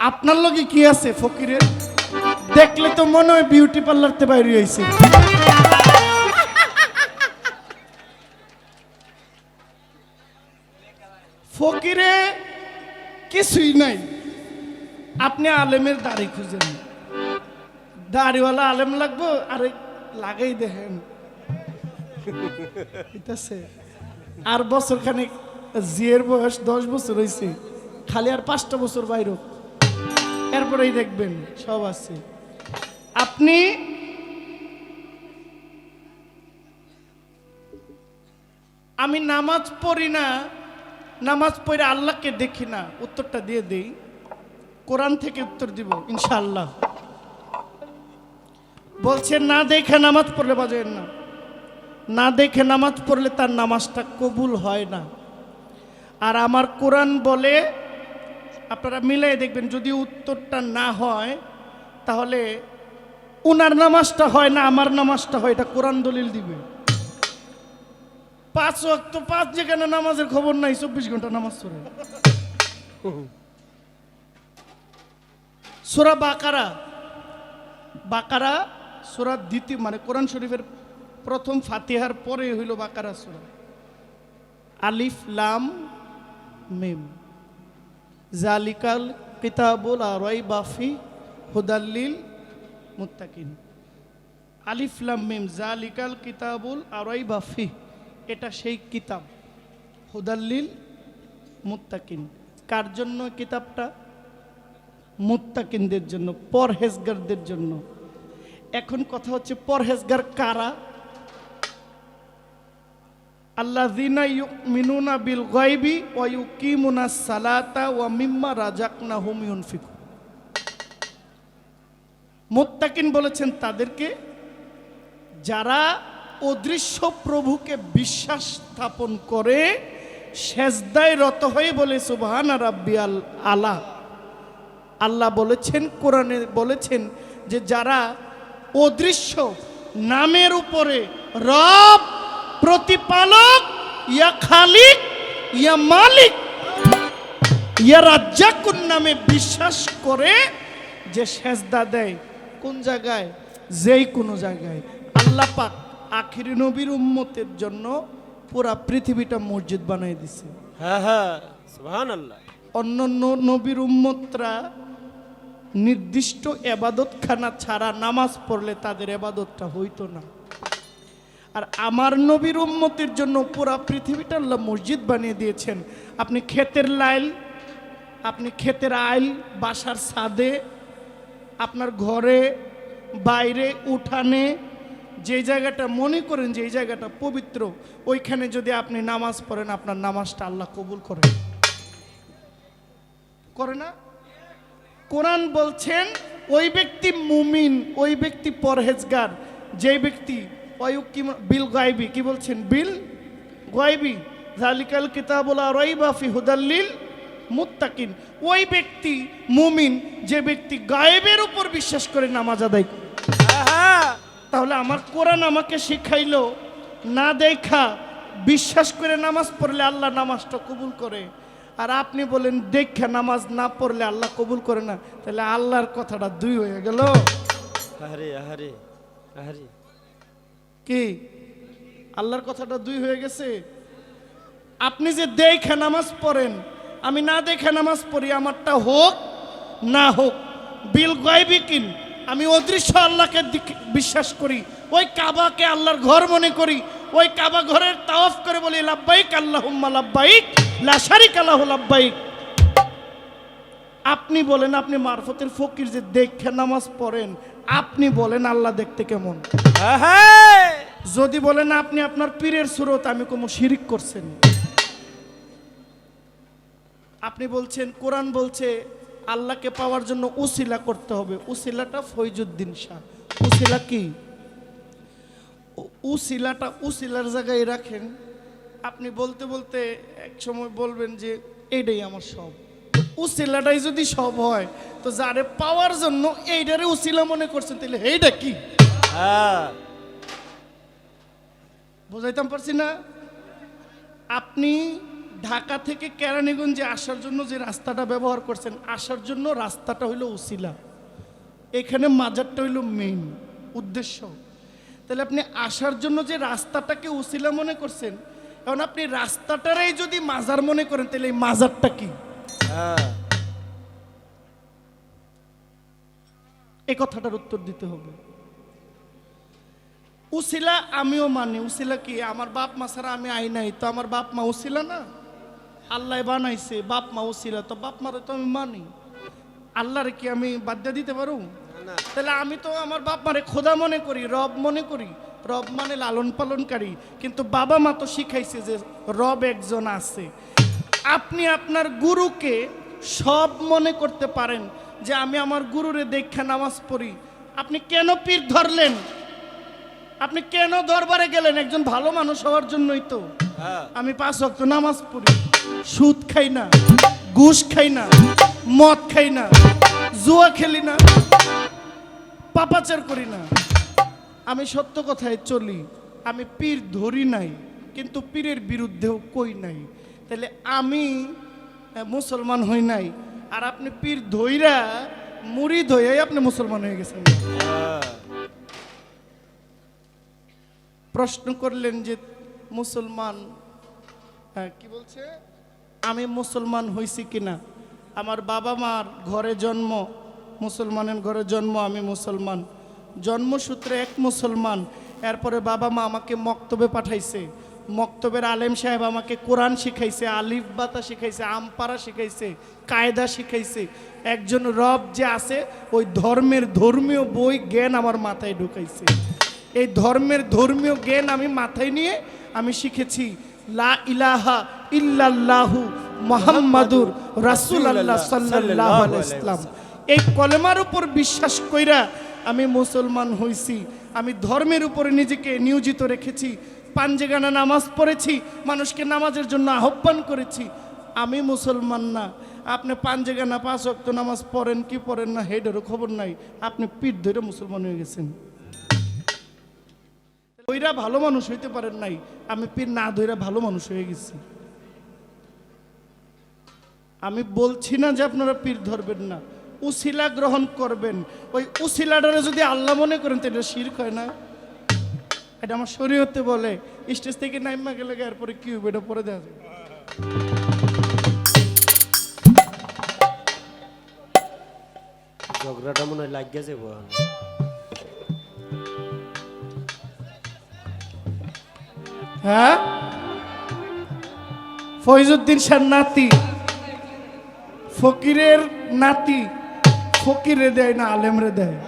আপনার লগে কি আছে ফকিরের? দেখলে তো মনে হয় বিউটি পার্লারতে বাইরে হয়েছে। ফকিরে কিছুই নাই। আপনি আলেমের দাড়ি খুঁজেন, দাড়িওয়ালা আলেম লাগবো, আরে লাগাই দেখেন আর বছর খানিক, জিয়ের বয়স 10 বছর হয়েছে, খালি আর 5টা বছর বাইরে, এরপরেই দেখবেন সব আছে। আপনি আমি নামাজ পড়ি না, নামাজ পড়ে আল্লাহকে দেখি না, উত্তরটা দিয়ে দেই, কোরআন থেকে উত্তর দিব ইনশাআল্লাহ। বলছেন না দেখে নামাজ পড়লে বাজেন না, না দেখে নামাজ পড়লে তার নামাজটা কবুল হয় না। আর আমার কোরআন বলে, আপনারা মিলাই দেখবেন, যদি উত্তরটা না হয় তাহলে উনার নামাজটা হয় না, আমার নামাজটা হয়, এটা কোরআন দলিল দিবে। 5 ওয়াক্ত 5 যেখানে নামাজের খবর নাই, 24 ঘন্টা নামাজ পড়ে। সূরা বাকারা, বাকারা সূরা দ্বিতীয়, মানে কোরআন শরীফের প্রথম ফাতিহার পরে হইল বাকারা সূরা। আলিফ লাম মিম, জালিকাল কিতাবুল লা রাইবা ফি হুদাল লিল মুত্তাকিন। আলিফ লাম মিম, জালিকাল কিতাবুল লা রাইবা ফি, এটা সেই কিতাব, হুদাল লিল মুত্তাকিন। কার জন্য কিতাবটা? মুত্তাকিনদের জন্য, পরহেজগারদের জন্য। এখন কথা হচ্ছে পরহেজগার কারা? আল্লাযীনা ইউমিনুনা বিল গায়বি ওয়া ইউকিমুনাস সালাতা ওয়া মিম্মা রাযাকনাহুম ইউনফিকুন। মুত্তাকিন বলেছেন তাদেরকে যারা অদৃশ্য প্রভুকে বিশ্বাস স্থাপন করে, সেজদায় রত হয়ে বলে সুবহানা রাব্বিয়াল আলা। আল্লাহ বলেছেন, কোরআনে বলেছেন যে যারা অদৃশ্য নামের উপরে রব, প্রতিপালক, ইয়া খালিক, ইয়া মালিক, ইয়া রাজ্জাকুন নামে বিশ্বাস করে, যে সেজদা দেয় কোন জায়গায়? যেই কোনো জায়গায়। আল্লাহ পাক আখিরি নবীর উম্মতের জন্য পুরা পৃথিবীটা মসজিদ বানাই দিছে। হ্যাঁ হ্যাঁ সুবহানাল্লাহ। অন্যান্য নবীর উম্মতরা নির্দিষ্ট এবাদতখানা ছাড়া নামাজ পড়লে তাদের এবাদতটা হইতো না। আর আমার নবীর উম্মতের জন্য পুরা পৃথিবীটা আল্লাহ মসজিদ বানিয়ে দিয়েছেন। আপনি ক্ষেতের লাইল, আপনি ক্ষেতের আইল, বাসার ছাদে, আপনার ঘরে, বাইরে, উঠানে, যে জায়গাটা মনে করেন যে এই জায়গাটা পবিত্র, ওইখানে যদি আপনি নামাজ পড়েন আপনার নামাজটা আল্লাহ কবুল করেন, করে না? কোরআন বলছেন ওই ব্যক্তি মুমিন, ওই ব্যক্তি পরহেজগার, যে ব্যক্তি বিল গায়বি, কি বলছেন? বিল গায়বি, যালিকাল কিতাবুল লা রাইবা ফি হুদাল লিল মুত্তাকিন। ওই ব্যক্তি মুমিন যে ব্যক্তি গায়েবের উপর বিশ্বাস করে নামাজ আদায় করে। তাহলে আমার কোরআন আমাকে শিখাইলো না দেখা বিশ্বাস করে নামাজ পড়লে আল্লাহ নামাজটা কবুল করে। আর আপনি বলেন দেখা নামাজ না পড়লে আল্লাহ কবুল করে না, তাহলে আল্লাহর কথাটা দুই হয়ে গেল। আহারে আহারে আহারে, কি আল্লাহর কথাটা দুই হয়ে গেছে? আপনি যে দেখা নামাজ পড়েন, আমি না দেখা নামাজ পড়ি, আমারটা হোক না হোক, বিল গায়বি কিন, আমি অদৃশ্য আল্লাহকে বিশ্বাস করি, ওই কাবাকে আল্লাহর ঘর মনে করি, ওই কাবা ঘরের তাওয়াফ করে বলি লাব্বাইক আল্লাহুম্মা লাব্বাইক লা শারিকা লাহু লাব্বাইক। আপনি বলেন আপনি মারফতের ফকির যে দেখে নামাজ পড়েন, আপনি বলেন আল্লাহ দেখতে কেমন? যদি বলেন আপনি আপনার পীরের সুরত, আমি কোনো শিরিক করছেন। আপনি বলছেন কোরআন বলছে আল্লাহকে পাওয়ার জন্য উসিলা করতে হবে, উসিলাটা ফয়জুদ্দিন শাহ। উসিলা কি? উসিলাটা উসিলার জায়গায় রাখেন। আপনি বলতে বলতে এক সময় বলবেন যে এইটাই আমার সব। উসিলাটাই যদি সব হয়, তো যারে পাওয়ার জন্য এইটারে উসিলা মনে করছেন, তাহলে এইটা কি? বুঝাইতাম পারছি না? আপনি ঢাকা থেকে কেরানীগঞ্জে আসার জন্য যে রাস্তাটা ব্যবহার করছেন, আসার জন্য রাস্তাটা হইল উসিলা, এখানে মাজারটা হইল মেইন উদ্দেশ্য। তাহলে আপনি আসার জন্য যে রাস্তাটাকে উসিলা মনে করছেন, এখন আপনি রাস্তাটারই যদি মাজার মনে করেন, তাহলে এই মাজারটা কি? এই কথাটার উত্তর দিতে হবে। উসিলা আমিও মানি। উসিলা কি? আমার বাপ মা ছাড়া আমি আই নাই, তো আমার বাপ মা উসিলা না? আল্লাহ বানাইছে, বাপ মা উসিলা, তো বাপ মারে তো আমি মানি। আল্লাহরে কি আমি বাদ দিয়ে দিতে পারো? তাহলে আমি তো আমার বাপ মারে খোদা মনে করি, রব মনে করি। রব মানে লালন পালনকারী, কিন্তু বাবা মা তো শিখাইছে যে রব একজন আছে। আপনি আপনার গুরুকে সব মনে করতে পারেন, যে আমি আমার গুরুরে দেখা নামাজ পড়ি। আপনি কেন পীর ধরলেন? আপনি কেন দরবারে গেলেন? একজন ভালো মানুষ হওয়ার জন্যই তো। আমি 5 ওয়াক্ত নামাজ পড়ি, সুদ খাই না, ঘুষ খাই না, মদ খাই না, জুয়া খেলি না, পাপাচার করি না, আমি সত্য কথায় চলি। আমি পীর ধরি নাই, কিন্তু পীরের বিরুদ্ধেও কই নাই। তাহলে আমি মুসলমান হই নাই, আর আপনি পীর ধইরা মুরিদ হইয়াই আপনি মুসলমান হয়ে গেছেন। প্রশ্ন করলেন যে মুসলমান, কি বলছে? আমি মুসলমান হইছি কিনা? আমার বাবা মার ঘরে জন্ম, মুসলমানের ঘরে জন্ম, আমি মুসলমান, জন্মসূত্রে এক মুসলমান। এরপরে বাবা মা আমাকে মক্তবে পাঠাইছে, মক্তবের আলেম সাহেব আমাকে কোরআন শিখাইছে, আলিফ বাতা শিখাইছে, আমপারা শিখাইছে, কায়দা শিখাইছে। একজন রব যে আছে, ওই ধর্মের ধর্মীয় বই জ্ঞান আমার মাথায় ঢুকাইছে। এই ধর্মের ধর্মীয় জ্ঞান আমি মাথায় নিয়ে আমি শিখেছি লা ইলাহা ইল্লাল্লাহু মুহাম্মাদুর রাসূলুল্লাহ সাল্লাল্লাহু আলাইহি ওয়াসাল্লাম। এই কলেমার উপর বিশ্বাস কইরা আমি মুসলমান হইছি। আমি ধর্মের উপরে নিজেকে নিয়োজিত রেখেছি, পাঞ্জেগানা নামাজ পড়েছি, মানুষকে নামাজের জন্য আহ্বান করেছি। আমি মুসলমান না। আপনি পাঞ্জেগানা 5 ওয়াক্ত নামাজ পড়েন কি পড়েন না, হেডেরও খবর নাই, আপনি পিঠ ধরে মুসলমান হয়ে গেছেন। ওইরা ভালো মানুষ হইতে পারেন নাই, আমি পীর না ধইরা ভালো মানুষ হয়ে গেছি। আমি বলছি না যে আপনারা পীর ধরবেন না, উসিলা গ্রহণ করবেন। ওই উসিলাটারে যদি আল্লাহ মনে করেন, তাহলে শিরক হয় না? এটা আমার শরীয়তে বলে স্টেজ থেকে নাইমা গেলে এরপরে কি হবে এটা পরে দেখা যাবে। ঝগড়াটা মনে হয় লাগিয়ে যাবো। হ্যাঁ, ফয়জুদ্দিন শাহ নাতি, ফকিরের নাতি, ফকিরে দেয় না আলেমরে দেয়।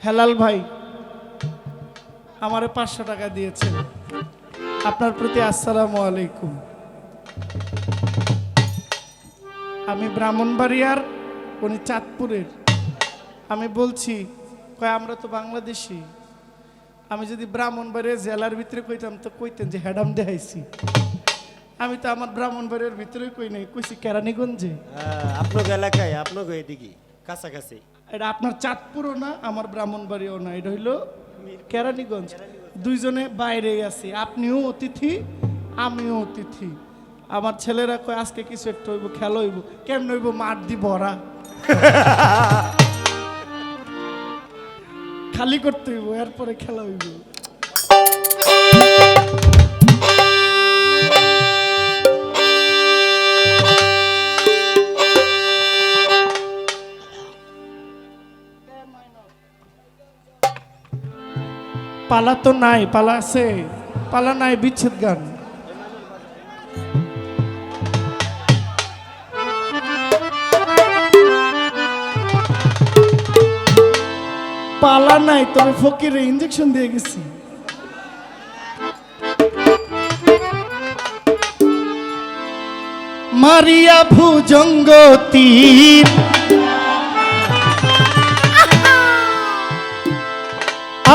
হেলাল ভাই আমারে 500 টাকা দিয়েছেন, আপনার প্রতি আসসালামু আলাইকুম। আমি ব্রাহ্মণবাড়িয়ার, উনি চাঁদপুরের। আমি বলছি কয় আমরা তো বাংলাদেশি, আমি যদি ব্রাহ্মণবাড়িয়া জেলার ভিতরে কইতাম তো কইতেন যে হ্যাডাম দেখাইছি। আমি তো আমার ব্রাহ্মণবাড়িয়ার ভিতরে কই নাই, কইছি কেরানীগঞ্জে। আপনার এলাকায়, আপনার এদিকে কাছাকাছি। এটা আপনার চাঁদপুরও না, আমার ব্রাহ্মণবাড়িয়াও না, এটা হইলো কেরানীগঞ্জ। দুইজনে বাইরে আছি, আপনিও অতিথি আমিও অতিথি। আমার ছেলেরা কয় আজকে কিছু একটা হইব, খেলা হইব। কেমন হইব? মাঠ দি ভরা, খালি করতে হইব, এরপরে খেলা হইব। পালা তো নাই, পালা আছে, পালা নাই, বিচ্ছেদ গান। পালা নাই, তবে ফকিরে ইঞ্জেকশন দিয়ে গেছি। মারিয়া ভুজঙ্গ তীর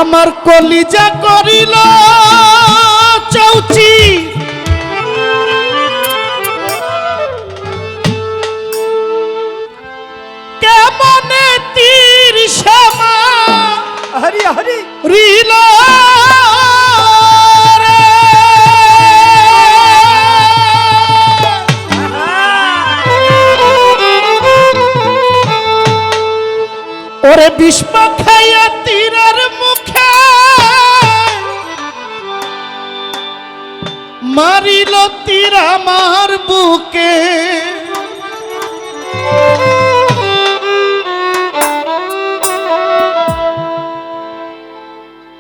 আমার কলিজা করিল চৌচি, কেমনে তীর শ্যামা হরি হরি রিল রে। ওরে বিস্ম খাইয়া তীরের মুখে মারিল তীর আমার বুকে।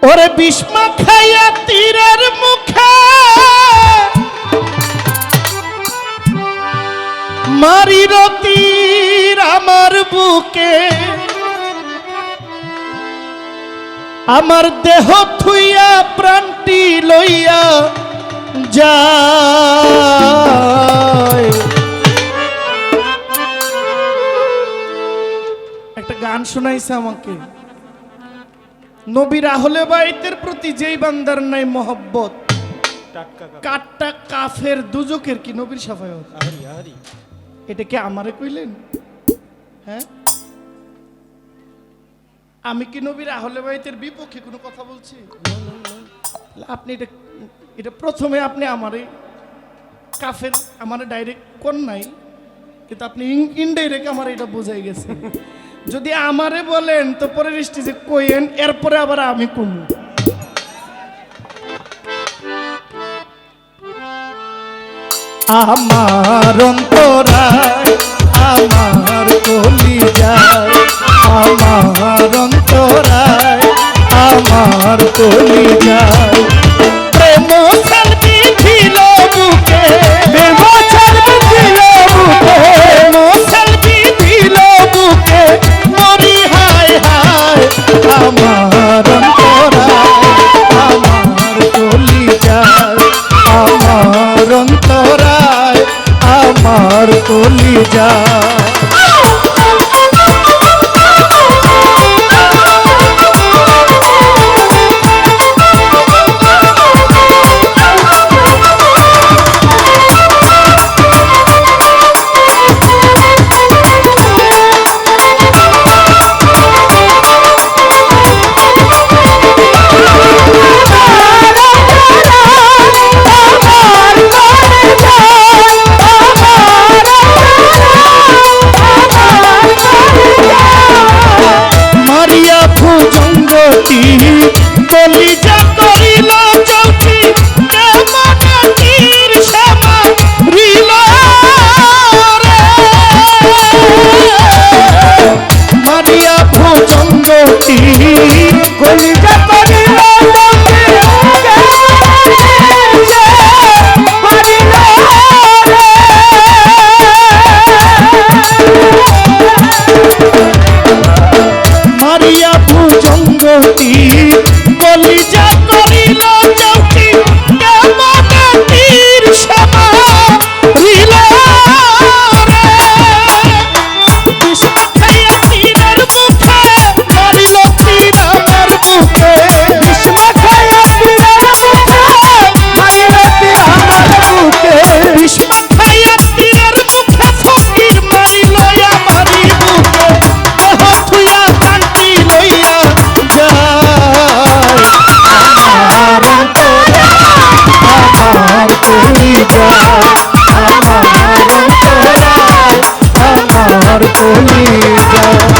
ওরে বিস্ম খাইয়া তীরের মুখে মারিল তীর আমার বুকে। আমার দেহ থুইয়া প্রাণটি লইয়া যায়। একটা গান শোনাইছে আমাকে, নবীর আহলে বাইতের প্রতি যেই বান্দার নাই মহব্বত, কাটটা কাফের দুজকের কি নবীর শাফায়াত। এটা কি আমারে কইলেন? হ্যাঁ, আমি কি নবীর আহলে বাইতের বিপক্ষে কোনো কথা বলছি? আপনি এটা প্রথমে আপনি আমারে কাফের আমারে ডাইরেক্ট কোন নাই, কিন্তু আপনি ইনডাইরেক্ট আমার এটা বোঝাই গেছে। যদি আমারে বলেন তো পরের স্টেজে কইেন, এরপরে আবার আমি কমু। আমার অন্তরায় আমার কলিজায়, আমার অন্তরায় আমার কলিজায় প্রেম সালবি ছিল বুকে, প্রেম সালবি ছিল বুকে, প্রেম সালবি ছিল বুকে, মরি হায় হায়। আমার অন্তরায় আমার কলিজায়, আমার অন্তরায় আমার কলিজায়। কলিজা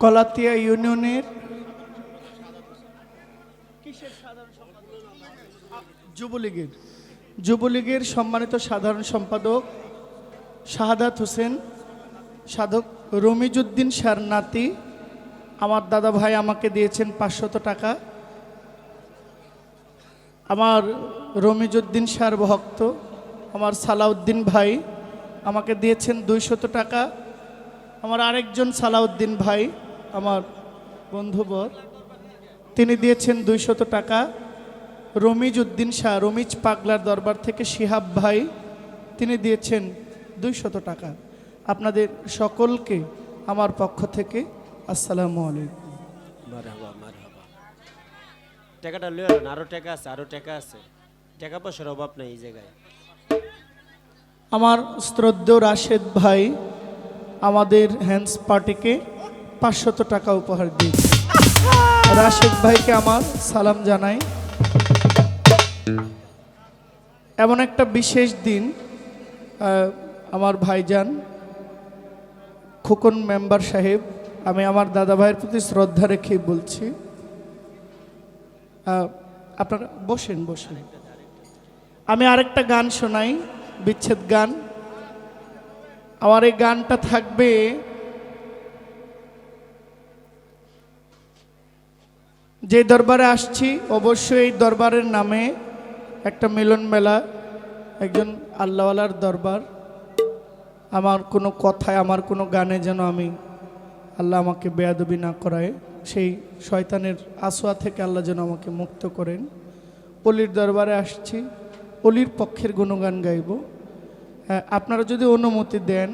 কলাতিয়া ইউনিয়নের যুবলীগের সম্মানিত সাধারণ সম্পাদক শাহাদাত হোসেন, সাধক রমিজউদ্দিন শাহর নাতি, আমার দাদা ভাই আমাকে দিয়েছেন 500 টাকা। আমার রমিজউদ্দিন শাহর ভক্ত আমার সালাউদ্দিন ভাই আমাকে দিয়েছেন 200 টাকা। আমার আরেকজন সালাউদ্দিন ভাই আমার বন্ধুবর, তিনি দিয়েছেন 200 টাকা। রমিজউদ্দিন শাহ রমিজ পাগলার দরবার থেকে শিহাব ভাই, তিনি দিয়েছেন 200 টাকা। আপনাদের সকলকে আমার পক্ষ থেকে আসসালামু আলাইকুম। মারহাবা মারহাবা। টাকাটা লয়ে আরো টাকা আছে, আরো টাকা আছে, টাকা পয়সার অভাব নাই এই জায়গায়। আমার শ্রদ্ধেয় রাশেদ ভাই আমাদের হ্যান্ডস পার্টিকে 500 টাকা উপহার দিয়েছে। রাশেদ ভাইকে আমার সালাম জানাই। এমন একটা বিশেষ দিন, আমার ভাইজান খোকন মেম্বার সাহেব, আমি আমার দাদা ভাইয়ের প্রতি শ্রদ্ধা রেখে বলছি, আপনারা বসেন বসেন। আমি আরেকটা গান শোনাই, বিচ্ছেদ গান। আমার এই গানটা থাকবে যে দরবারে আসছি অবশ্যই এই দরবারের নামে একটা মিলন মেলা, একজন আল্লাহওয়ালার দরবার। আমার কোনো কথায়, আমার কোনো গানে যেন আমি আল্লাহ আমাকে বেয়াদবি না করায়, সেই শয়তানের আসোয়া থেকে আল্লাহ যেন আমাকে মুক্ত করেন। অলির দরবারে আসছি, অলির পক্ষের গুণগান গাইব। আপনারা যদি অনুমতি দেন,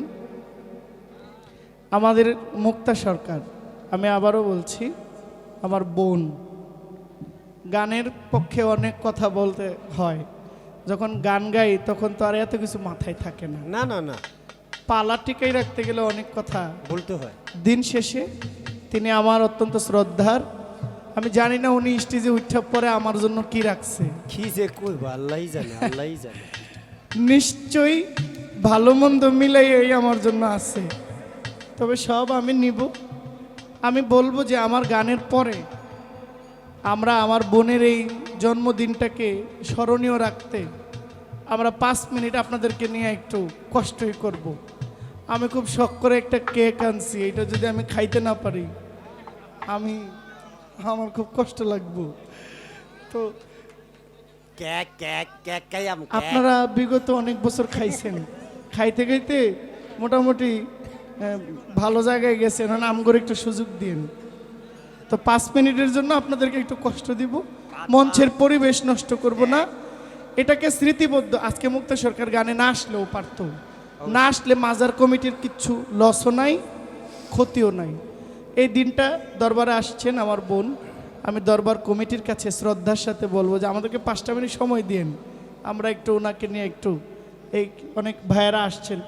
আমাদের মুক্তা সরকার, আমি আবারও বলছি, আমার বোন, গানের পক্ষে অনেক কথা বলতে হয়। যখন গান গাই তখন তো আর এত কিছু মাথায় থাকে না, না না না, পালা টিকাই রাখতে গেলে অনেক কথা বলতে হয়। দিন শেষে তিনি আমার অত্যন্ত শ্রদ্ধার। আমি জানি না উনি স্টেজে উঠার পরে আমার জন্য কি রাখছে, কি যে কইব আল্লাহই জানে, আল্লাহই জানে। নিশ্চয়ই ভালো মন্দ মিলাই এই আমার জন্য আছে। তবে সব আমি নিব। আমি বলবো যে আমার গানের পরে আমরা আমার বোনের এই জন্মদিনটাকে স্মরণীয় রাখতে আমরা 5 মিনিট আপনাদেরকে নিয়ে একটু কষ্টই করব। আমি খুব শখ করে একটা কেক আনছি, এটা যদি আমি খাইতে না পারি আমার খুব কষ্ট লাগবে। তো কেক কেক কেক খাই আমি। আপনারা বিগত অনেক বছর খাইছেন, খাইতে খাইতে মোটামুটি ভালো জায়গায় গেছেন, আমগরে একটু সুযোগ দিন। তো 5 মিনিটের জন্য আপনাদেরকে একটু কষ্ট দিব, মঞ্চের পরিবেশ নষ্ট করব না, এটাকে স্মৃতিবদ্ধ। আজকে মুক্তা সরকার গানে না আসলেও পারত, না আসলে মাজার কমিটির কিচ্ছু লসও নাই, ক্ষতিও নাই। এই দিনটা দরবারে আসছেন আমার বোন, আমি দরবার কমিটির কাছে শ্রদ্ধার সাথে বলবো যে আমাদেরকে 5টা মিনিট সময় দিন, আমরা একটু ওনাকে নিয়ে একটু, এই অনেক ভাইয়েরা আসছেন,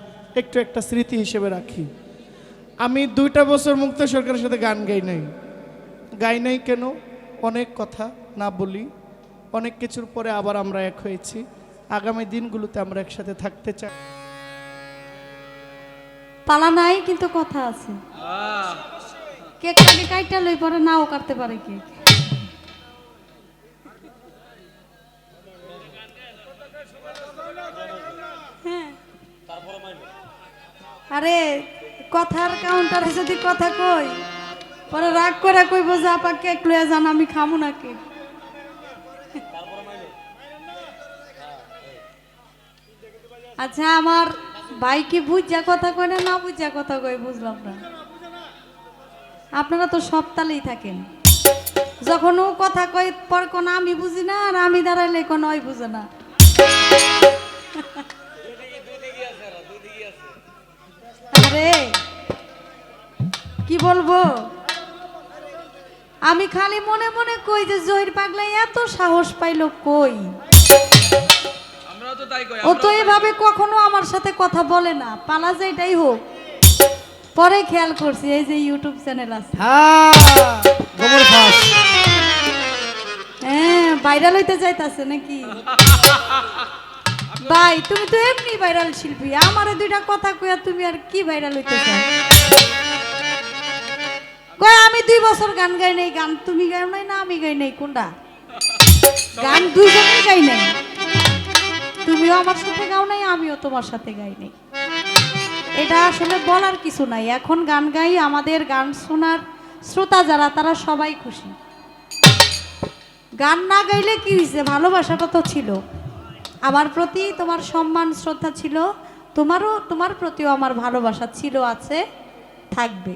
একটু একটা স্মৃতি হিসেবে রাখি। আমি 2টা বছর মুক্তা সরকারের সাথে গান গাই নাই কেন, অনেক কথা না বলি, অনেক কিছুর পরে আবার আমরা এক হয়েছি। আগামী দিনগুলোতে আমরা একসাথে থাকতে চাই। পালা নাই কিন্তু কথা আছে। কেকটাকে কাইটা লই পরে নাও কাটতে পারে কেক। হ্যাঁ আরে কথার কাউন্টারে যদি কথা কই পরে রাগ করে কইব যে আপা কেক লইয়া যান আমি খামু না কেক। আচ্ছা আমার ভাই কি বুঝা কথা কয় না না বুঝা কথা কই বুঝলাম না। আপনারা তো সব তালেই থাকেন, যখন ও কথা কয় পর কোন আমি বুঝি না আর আমি দাঁড়াইলে কোন ওই বুঝে না। আরে কি বলবো, আমি খালি মনে মনে কই যে জহির পাগলা এত সাহস পাইলো কই। আমরাও তো তাই কই। ও তো এভাবে কখনো আমার সাথে কথা বলে না, পালা যেটাই হোক। পরে খেয়াল করছি এই যে ইউটিউব চ্যানেল আছে, গোবর ফাঁস হ্যাঁ ভাইরাল হইতে চাইতাছে নাকি? ভাই তুমি তো এমনি ভাইরাল শিল্পী, আমারে দুইটা কথা কইয়া তুমি আর কি ভাইরাল হইতে চাও? কই আমি 2 বছর গান গাই নাই, গান তুমি গাও নাই না আমি গাই নাই, কোনটা? গান দুইজনেই গাই নাই, তুমিও আমার সাথে গাও নাই আমিও তোমার সাথে গাই নাই। এটা আসলে বলার কিছু নাই, এখন গান গাই, আমাদের গান শোনার শ্রোতা যারা তারা সবাই খুশি। গান না গাইলে কি হয়েছে, ভালোবাসাটা তো ছিল আমার প্রতি, তোমার সম্মান শ্রদ্ধা ছিল, তোমার প্রতিও আমার ভালোবাসা ছিল, আছে, থাকবে।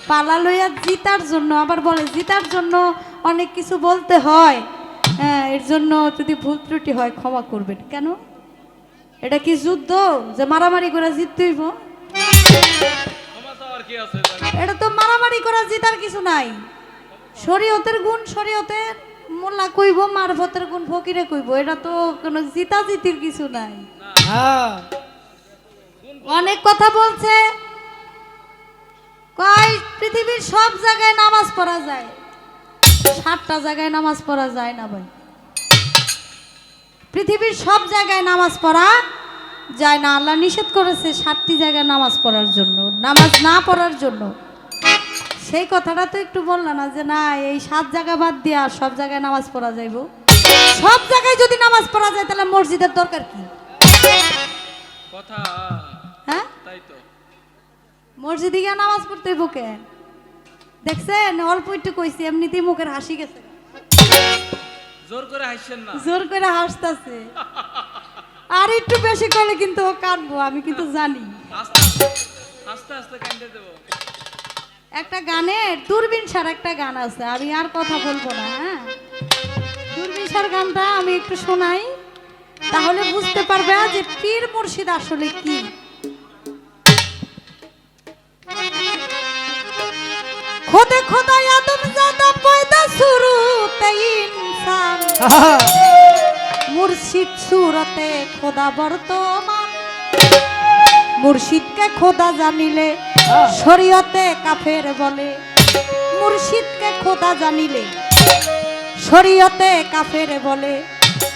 পালা লইয়া জিতার জন্য আবার বলে জিতার জন্য অনেক কিছু বলতে হয়, হ্যাঁ এর জন্য যদি ভুল ত্রুটি হয় ক্ষমা করবেন। কেন এটা কি যুদ্ধ যে মারামারি করে জিততে হইব? ক্ষমা তো আর কি আছে? এটা তো মারামারি করা জিতার কিছু নাই। শরীয়তের গুণ শরীয়তের মোল্লা কইব, মারফতের গুণ ফকিরে কইব, এটা তো কোনো জিতা জিতির কিছু নাই। অনেক কথা বলছে, কয় পৃথিবীর সব জায়গায় নামাজ পড়া যায়, 7টা জায়গায় নামাজ পড়া যায় না ভাই। পৃথিবীর সব জায়গায় নামাজ পড়া যায় না, আল্লাহ নিষেধ করেছে 7টি জায়গায় নামাজ পড়ার জন্য, নামাজ না পড়ার জন্য। সেই কথাটা তো একটু বললা না যে না এই 7 জায়গা বাদ দিয়া সব জায়গায় নামাজ পড়া যাইব? সব জায়গায় যদি নামাজ পড়া যায় তাহলে মসজিদের দরকার কি? কথা হ্যাঁ তাই তো। মসজিদে গিয়ে নামাজ পড়তে হইব কেন? দেখছেন অল্প একটু কইছি এমনিতেই মুখের হাসি গেছে, জোর করে হাসছেন না, জোর করে হাসতাছে। আর একটু বেশি করলে কিন্তু ও কাঁদবো, আমি কিন্তু জানি। আস্তে আস্তে আস্তে কান্দে দেব। একটা গানের দূরবীন সার একটা গান আছে, আমি আর কথা বলবো না। হ্যাঁ দূরবীন সার গানটা আমি একটু শোনাই, তাহলে বুঝতে পারবে যে পীর মুর্শিদ আসলে কি। খোদে খোদা আদম জাদা পয়দা শুরুতে ইনসান, মুর্শিদ সুরতে খোদা বর্তমান। মুর্শিদকে খোদা জানিলে শরীয়তে কাফের বলে, মুর্শিদকে খোদা জানিলে শরীয়তে কাফের বলে।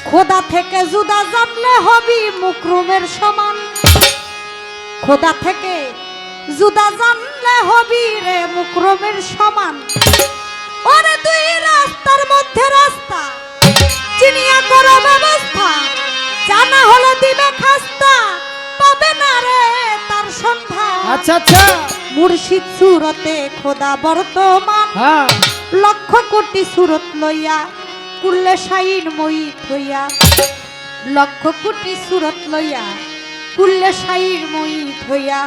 খোদা থেকে জুদা জানলে হবি মুকরুমের সমান, খোদা থেকে জুদা জানলে হবি রে মুকরুমের সমান। ওরে 2 রাস্তার মধ্যে রাস্তা চিনিয়া করো ব্যবস্থা, জানা হলে দিবে খাস্তা, পাবে না রে তার সন্ধান। আচ্ছা আচ্ছা মুর্শিদ সুরতে খোদা বর্তমান, হ্যাঁ 1,00,000 কোটি সুরত লইয়া কুল্লে শাইন মহিত হইয়া, 1,00,000 কোটি সুরত লইয়া কুল্লে শাইন মহিত হইয়া।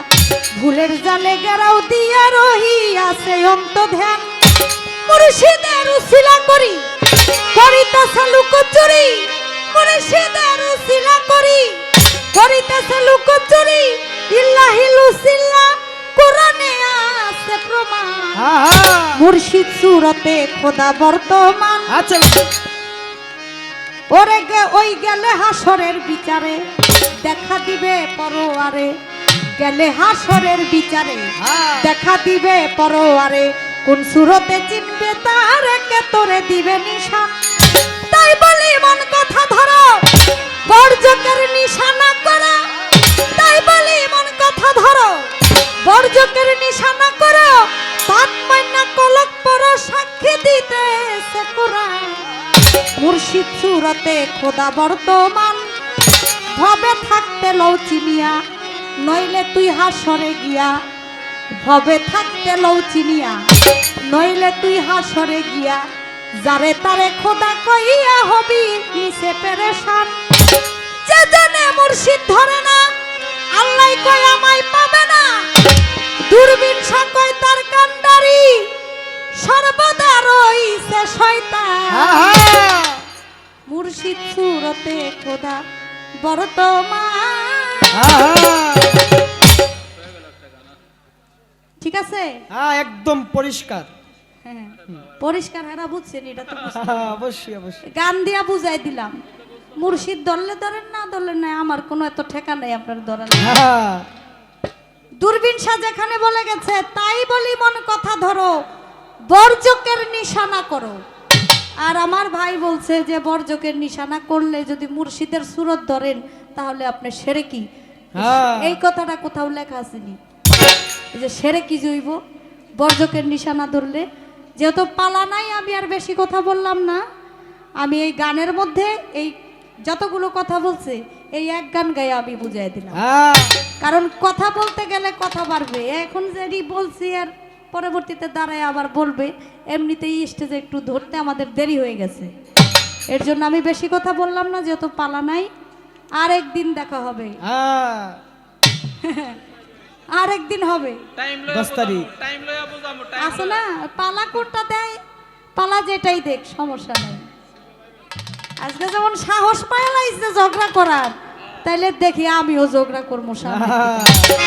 ভুলের জালে গেরাও দিয়া রহি আছে অন্ত ধ্যান, মুর্শিদের উসিলা করি করিতাছে লুকোচুরি, মুর্শিদের উসিলা করি করিতাছে লুকোচুরি। ইল্লাহিল উসিলা কোরআনে আছে প্রমাণ, মুর্শিদ সুরতে খোদা বর্তমান। আচ্ছা ওরে ওই গেলে হাসরের বিচারে দেখা দিবে পরোয়ারে, গেলে হাসরের বিচারে দেখা দিবে পরোয়ারে। কোন সুরতে চিনবে তার কে তোরে দিবে নিশান। তাই বলি মন কথা ধরো বর্জকের নিশানা করো, তাই বলি মন কথা ধরো বর্জকের নিশানা করো। পাক মাইনা কলক পর সাক্ষী দিতেছে কোরআন, মুর্শিদ সুরতে খোদা বর্তমান। ভবে থাকতে লও চিনিয়া নইলে নইলে তুই হাসরে গিয়া ভবে থাকতে লও চিনিয়া, নইলে তুই হাসরে গিয়া যারে তারে খোদা কইয়া হবি নিচে পেরেশান। যে জানে মুর্শিদ ধরে না আল্লাহ কই আমায় পাবে না, দূরবীন সাকয় তার কান্ডারি সর্বদা রইছে শয়তান। মুর্শিদ সুরতে খোদা বর্তমান। ঠিক আছে, হ্যাঁ একদম পরিষ্কার। হ্যাঁ পরিষ্কার হারা বুঝছেন এটা তো বুঝছেন। অবশ্যই অবশ্যই। গান দিয়া বুঝাই দিলাম, মুর্শিদ ধরলে ধরেন না ধরলে নাই, আমার কোনো এত ঠেকা নাই আপনার ধরার। দূরবীন শাহ যেখানে বলে গেছে তাই বলি মন কথা ধরো, বর্জকের নিশানা করো। আর আমার ভাই বলছে যে বর্জকের নিশানা করলে যদি মুর্শিদের সুরত ধরেন তাহলে আপনি সেরেকি। এই কথাটা কোথাও লেখা আসেনি যে সেরেকি জৈব বর্জকের নিশানা ধরলে। যেহেতু পালা নাই আমি আর বেশি কথা বললাম না, আমি এই গানের মধ্যে এই যতগুলো কথা বলছে এই এক গান গায়ে আমি বুঝাই দিলাম, কারণ কথা বলতে গেলে কথা বাড়বে। এখন যেটি বলছি আর পরবর্তীতে দাঁড়ায় আবার বলবে, এমনিতেই স্টেজে একটু ধরতে আমাদের দেরি হয়ে গেছে, এর জন্য আমি বেশি কথা বললাম না। যেহেতু পালা নাই, আর একদিন দেখা হবে, আর একদিন হবে 10 তারিখ টাইম লয়া বুঝামু আছে না। পালা কোনটা দেয়, পালা যেটাই দেখ সমস্যা নেই। আজকে যেমন সাহস পাইলাইছে ঝগড়া করার, তাইলে দেখি আমিও ঝগড়া করবো সামনে থেকে।